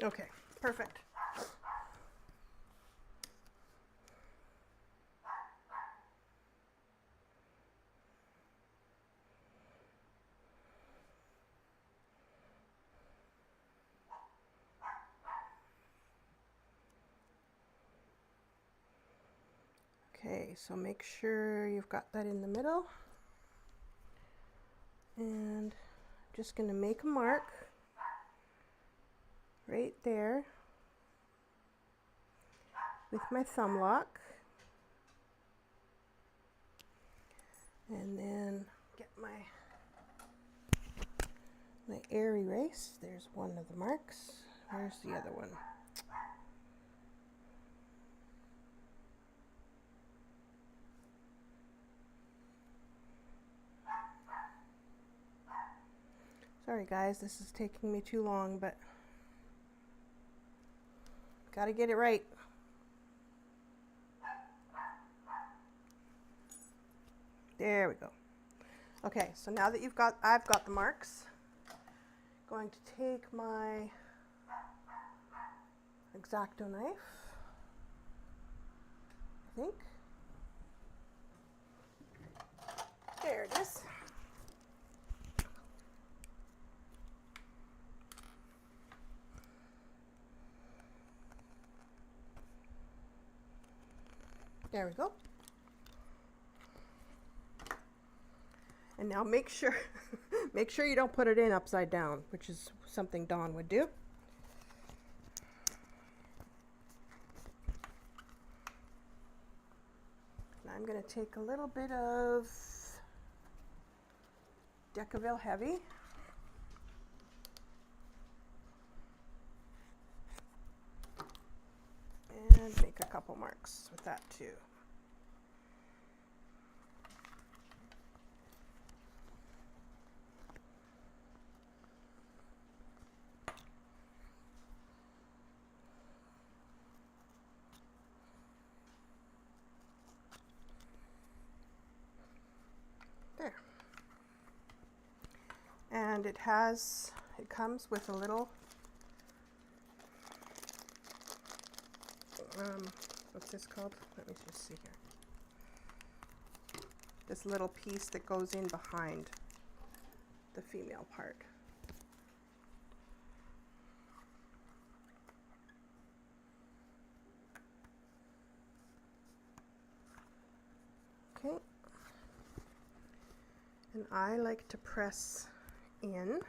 Okay, perfect. Okay, so make sure you've got that in the middle. And I'm just going to make a mark right there with my thumb lock. And then get my air erase. There's one of the marks. Where's the other one? Sorry guys, this is taking me too long, but gotta get it right. There we go. Okay, so now that I've got the marks, I'm going to take my X-Acto knife, I think. There it is. There we go. And now make sure you don't put it in upside down, which is something Dawn would do. And I'm going to take a little bit of Decaville Heavy. And make a couple marks with that too. There. And it comes with a little what's this called? Let me just see here. This little piece that goes in behind the female part. Okay. And I like to press in.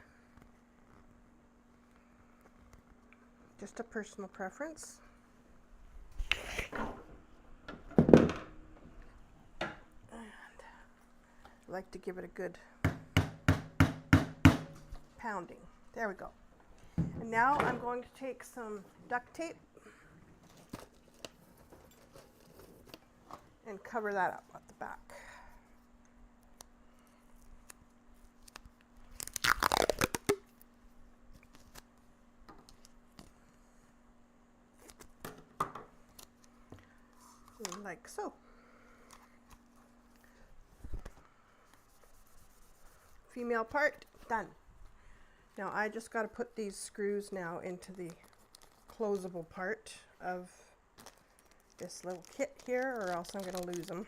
Just a personal preference. I like to give it a good pounding. There we go. And now I'm going to take some duct tape and cover that up at the back. Like so. Female part done. Now I just got to put these screws now into the closable part of this little kit here, or else I'm going to lose them.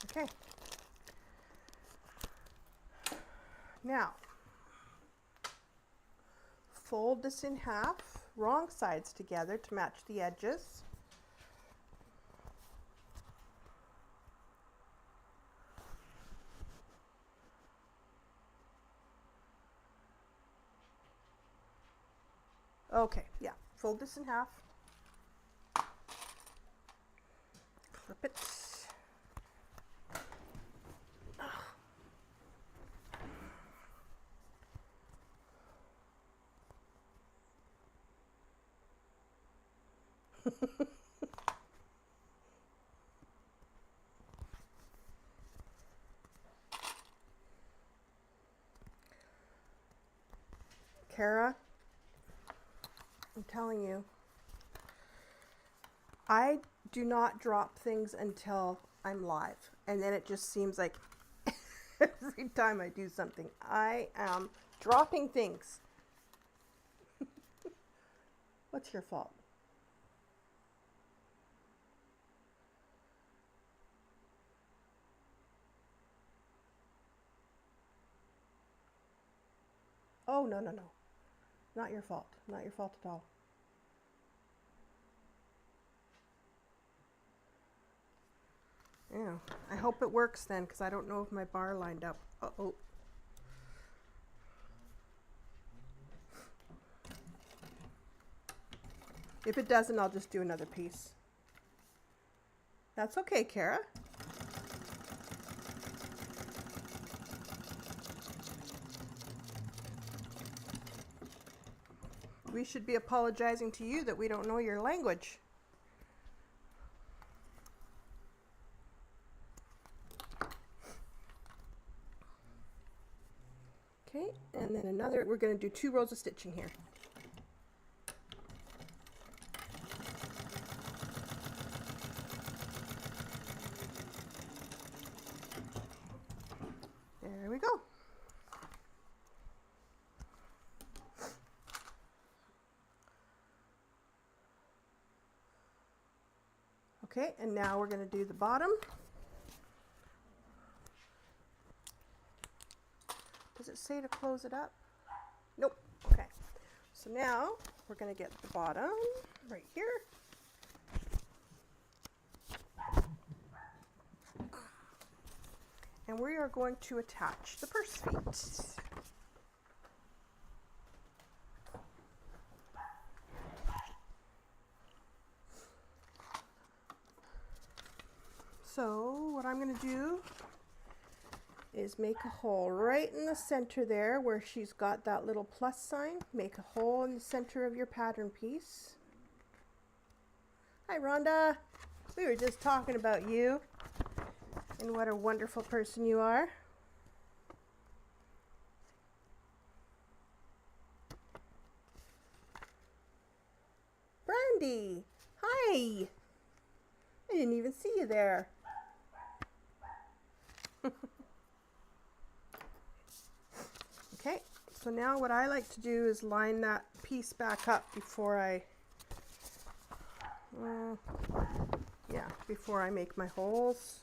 Okay. Now fold this in half, wrong sides together to match the edges. Okay, yeah, fold this in half. Flip it. Kara, I'm telling you, I do not drop things until I'm live. And then it just seems like every time I do something, I am dropping things. What's your fault? Oh, no, no, no. Not your fault. Not your fault at all. Yeah, I hope it works then, because I don't know if my bar lined up. Uh-oh. If it doesn't, I'll just do another piece. That's okay, Kara. We should be apologizing to you that we don't know your language. Okay, and then another, we're going to do 2 rows of stitching here. There we go. Okay, and now we're going to do the bottom. Does it say to close it up? Nope. Okay. So now we're going to get the bottom right here. And we are going to attach the purse feet. So what I'm going to do is make a hole right in the center there where she's got that little plus sign. Make a hole in the center of your pattern piece. Hi Rhonda, we were just talking about you and what a wonderful person you are. Brandy, hi. I didn't even see you there. Okay, so now what I like to do is line that piece back up before I, before I make my holes.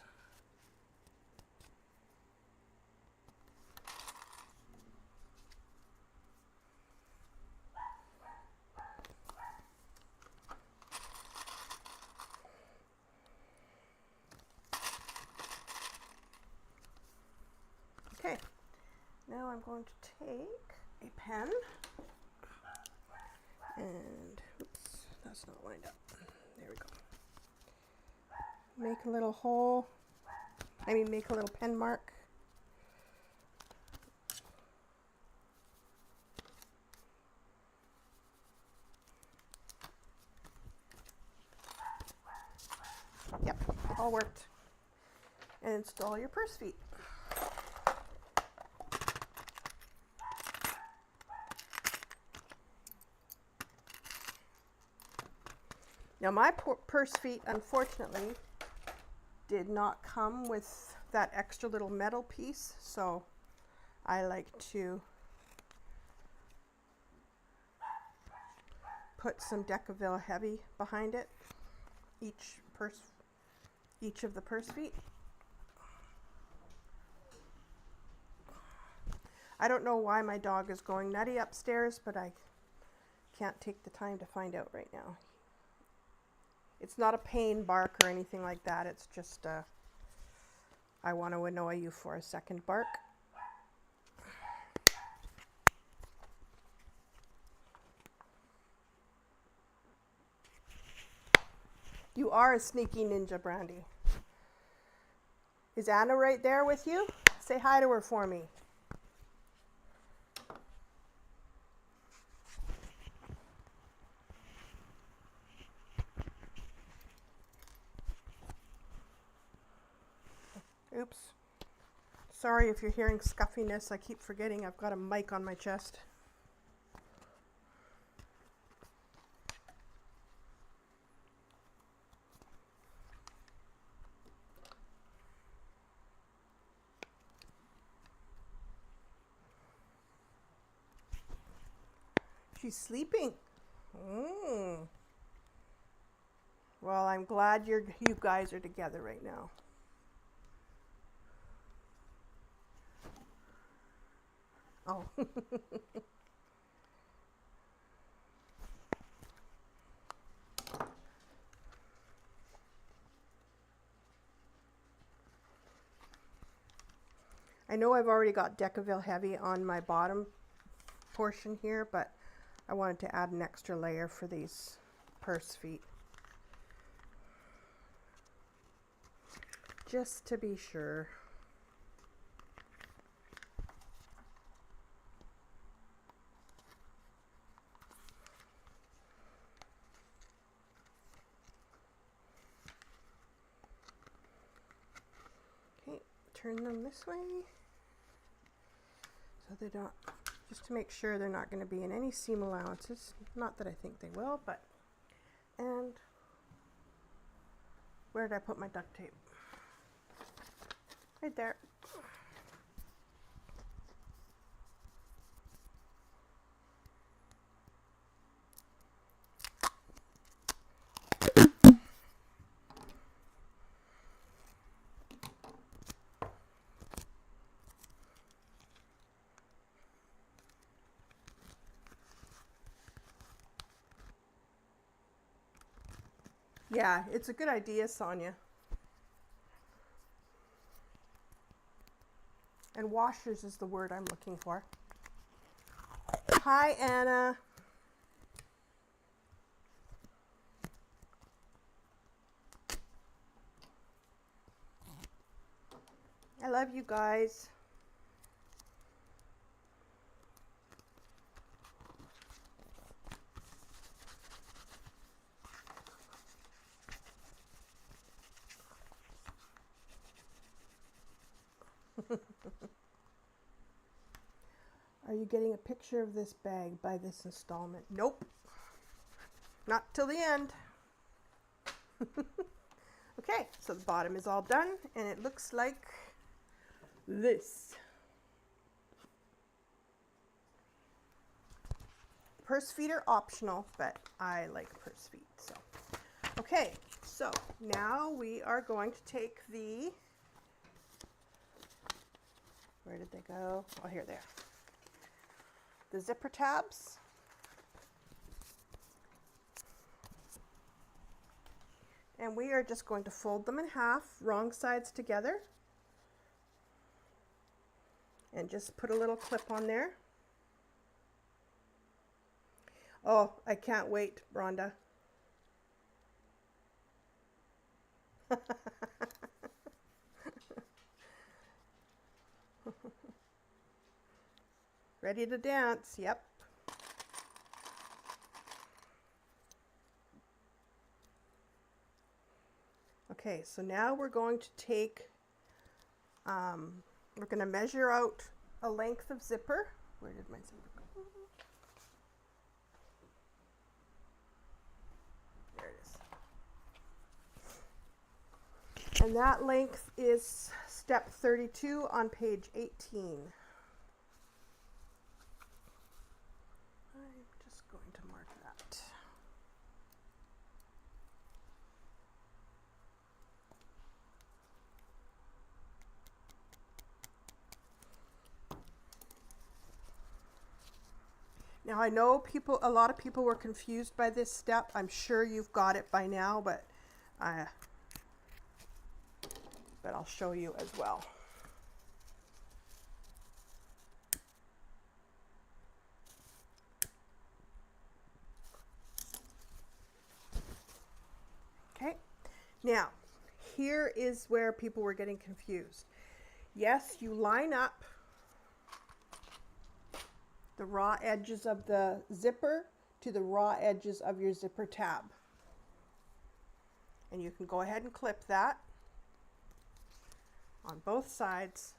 Okay, now I'm going to take a pen and, oops, that's not lined up. There we go. Make a little hole, make a little pen mark. Yep, all worked. And install your purse feet. Now my purse feet, unfortunately, did not come with that extra little metal piece, so I like to put some Decaville Heavy behind it, each of the purse feet. I don't know why my dog is going nutty upstairs, but I can't take the time to find out right now. It's not a pain bark or anything like that. It's just I want to annoy you for a second bark. You are a sneaky ninja, Brandy. Is Anna right there with you? Say hi to her for me. Oops. Sorry if you're hearing scuffiness. I keep forgetting I've got a mic on my chest. She's sleeping. Well, I'm glad you guys are together right now. Oh. I know I've already got Decaville Heavy on my bottom portion here, but I wanted to add an extra layer for these purse feet. Just to be sure. Okay, turn them this way. So they don't, just to make sure they're not going to be in any seam allowances. Not that I think they will, but, and where did I put my duct tape? Right there. Yeah, it's a good idea, Sonia. And washers is the word I'm looking for. Hi, Anna. I love you guys. Are you getting a picture of this bag by this installment? Nope. Not till the end. Okay, so the bottom is all done and it looks like this. Purse feet are optional, but I like purse feet. So, okay, so now we are going to take the, where did they go? Oh, here they are. The zipper tabs. And we are just going to fold them in half, wrong sides together. And just put a little clip on there. Oh, I can't wait, Rhonda. Ready to dance, yep. Okay, so now we're going to take, we're going to measure out a length of zipper. Where did my zipper go? There it is. And that length is step 32 on page 18. I'm just going to mark that. Now I know a lot of people were confused by this step. I'm sure you've got it by now, but I'll show you as well. Okay, Now, here is where people were getting confused. Yes, you line up the raw edges of the zipper to the raw edges of your zipper tab. And you can go ahead and clip that on both sides.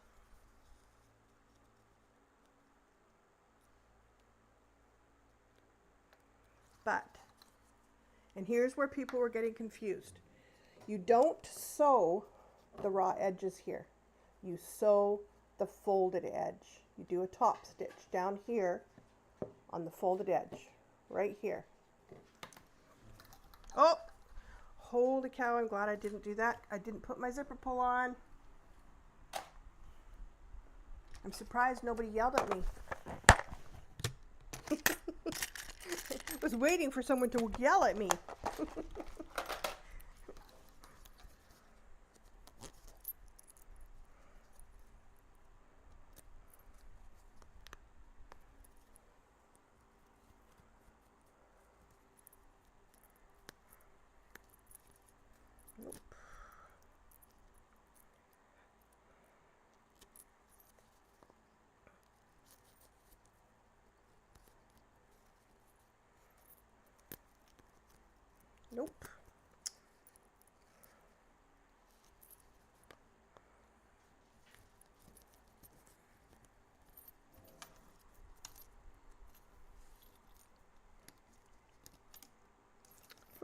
But, and here's where people were getting confused. You don't sew the raw edges here. You sew the folded edge. You do a top stitch down here on the folded edge, right here. Oh, holy cow, I'm glad I didn't do that. I didn't put my zipper pull on. I'm surprised nobody yelled at me. I was waiting for someone to yell at me. Nope. Nope.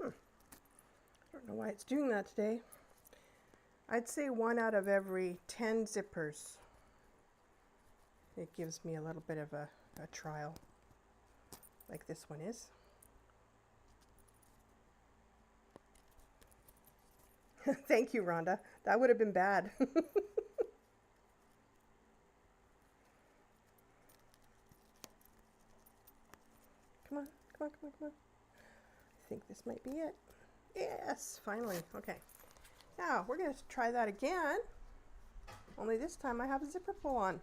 I don't know why it's doing that today. I'd say 1 out of every 10 zippers. It gives me a little bit of a trial, like this one is. Thank you, Rhonda. That would have been bad. Come on, come on, come on, come on. I think this might be it. Yes, finally. Okay. Now, we're going to try that again. Only this time I have a zipper pull on.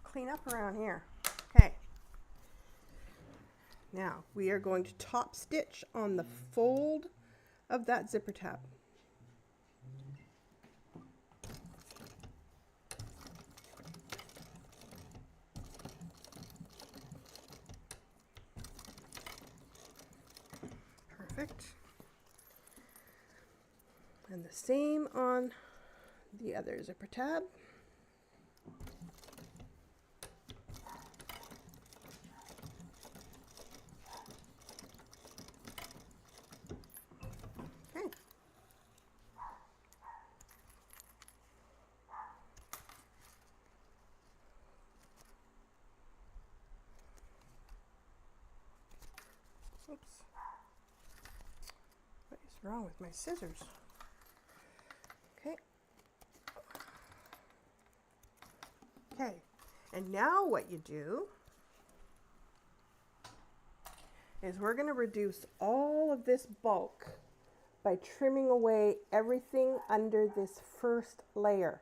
Clean up around here. Okay. Now we are going to top stitch on the fold of that zipper tab. Perfect. And the same on the other zipper tab. Oops. What is wrong with my scissors? Okay. Okay. And now what you do is we're going to reduce all of this bulk by trimming away everything under this first layer.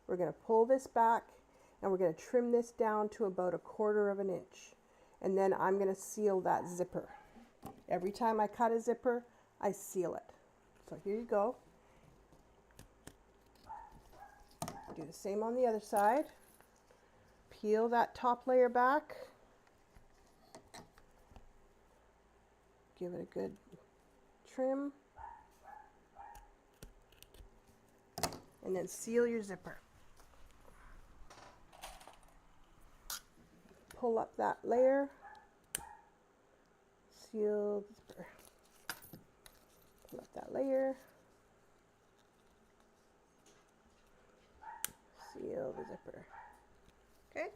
We're going to pull this back and we're going to trim this down to about 1/4 of an inch. And then I'm going to seal that zipper. Every time I cut a zipper, I seal it. So here you go. Do the same on the other side. Peel that top layer back. Give it a good trim. And then seal your zipper. Pull up that layer. Seal the zipper. Pull up that layer. Seal the zipper. Okay.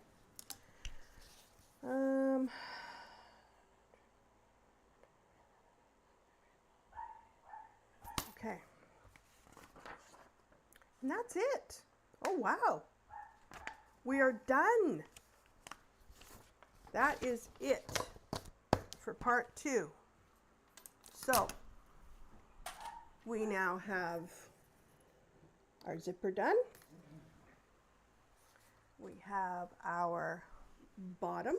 Okay. And that's it. Oh, wow. We are done. That is it for part 2. So we now have our zipper done. We have our bottom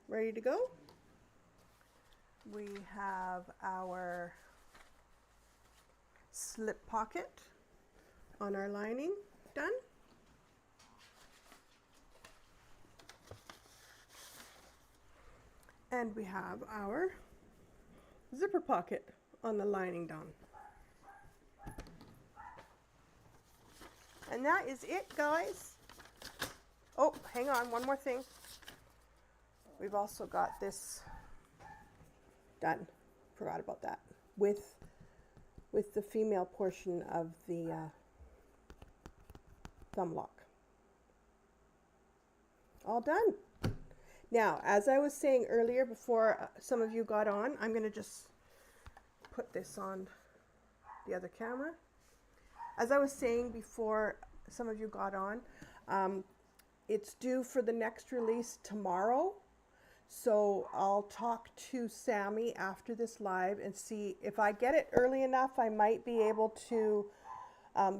ready to go. We have our slip pocket on our lining done. And we have our zipper pocket on the lining done. And that is it, guys. Oh, hang on, one more thing. We've also got this done. Forgot about that. With the female portion of the thumb lock. All done. Now, as I was saying earlier, before some of you got on, I'm going to just put this on the other camera. As I was saying before some of you got on, it's due for the next release tomorrow. So I'll talk to Sammy after this live and see if I get it early enough. I might be able to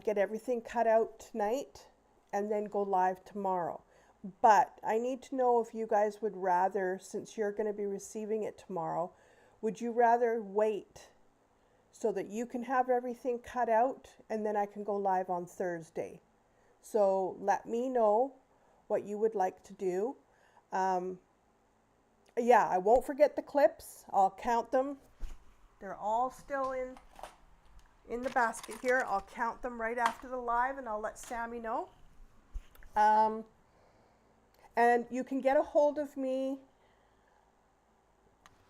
get everything cut out tonight and then go live tomorrow. But I need to know if you guys would rather, since you're going to be receiving it tomorrow, would you rather wait so that you can have everything cut out and then I can go live on Thursday? So let me know what you would like to do. Yeah, I won't forget the clips. I'll count them. They're all still in the basket here. I'll count them right after the live and I'll let Sammy know. And you can get a hold of me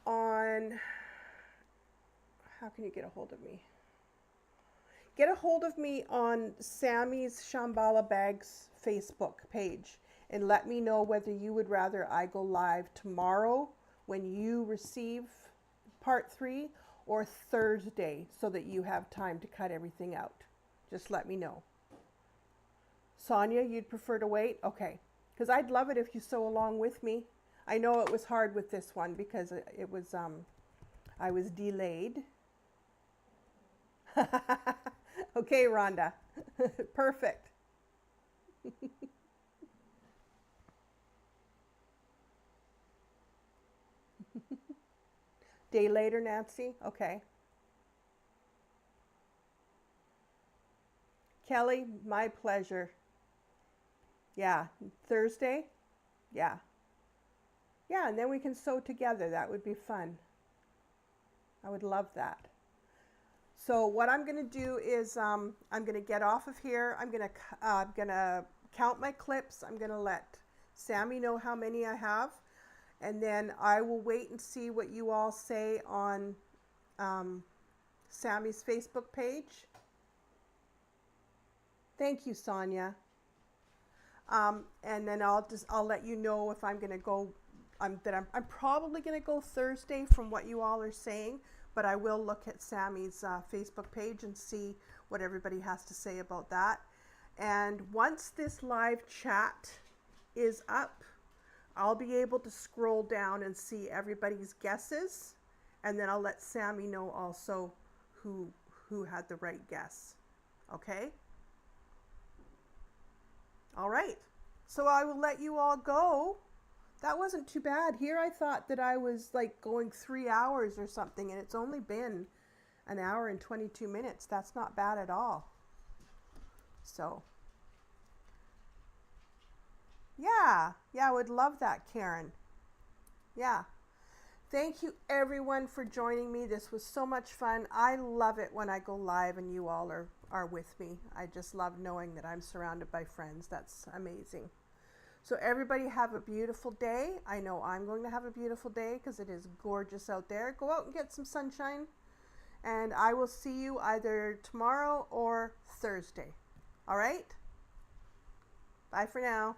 on, how can you get a hold of me? Get a hold of me on Sammy's Shamballa Bags Facebook page and let me know whether you would rather I go live tomorrow when you receive part 3 or Thursday so that you have time to cut everything out. Just let me know. Sonia, you'd prefer to wait? Okay. Because I'd love it if you sew along with me. I know it was hard with this one because it was, I was delayed. Okay, Rhonda. Perfect. Day later, Nancy? Okay. Kelly, my pleasure. Yeah, Thursday? Yeah. Yeah, and then we can sew together. That would be fun. I would love that. So what I'm going to do is I'm going to get off of here. I'm going to count my clips. I'm going to let Sammy know how many I have. And then I will wait and see what you all say on Sammy's Facebook page. Thank you, Sonia. And then I'll let you know if I'm going to go. I'm probably going to go Thursday from what you all are saying, but I will look at Sammy's Facebook page and see what everybody has to say about that. And once this live chat is up, I'll be able to scroll down and see everybody's guesses, and then I'll let Sammy know also who had the right guess. Okay? All right. So I will let you all go. That wasn't too bad. Here I thought that I was like going 3 hours or something, and it's only been an hour and 22 minutes. That's not bad at all. So, yeah, I would love that, Karen. Yeah. Thank you, everyone, for joining me. This was so much fun. I love it when I go live and you all are with me. I just love knowing that I'm surrounded by friends. That's amazing. So everybody have a beautiful day. I know I'm going to have a beautiful day because it is gorgeous out there. Go out and get some sunshine. And I will see you either tomorrow or Thursday. All right? Bye for now.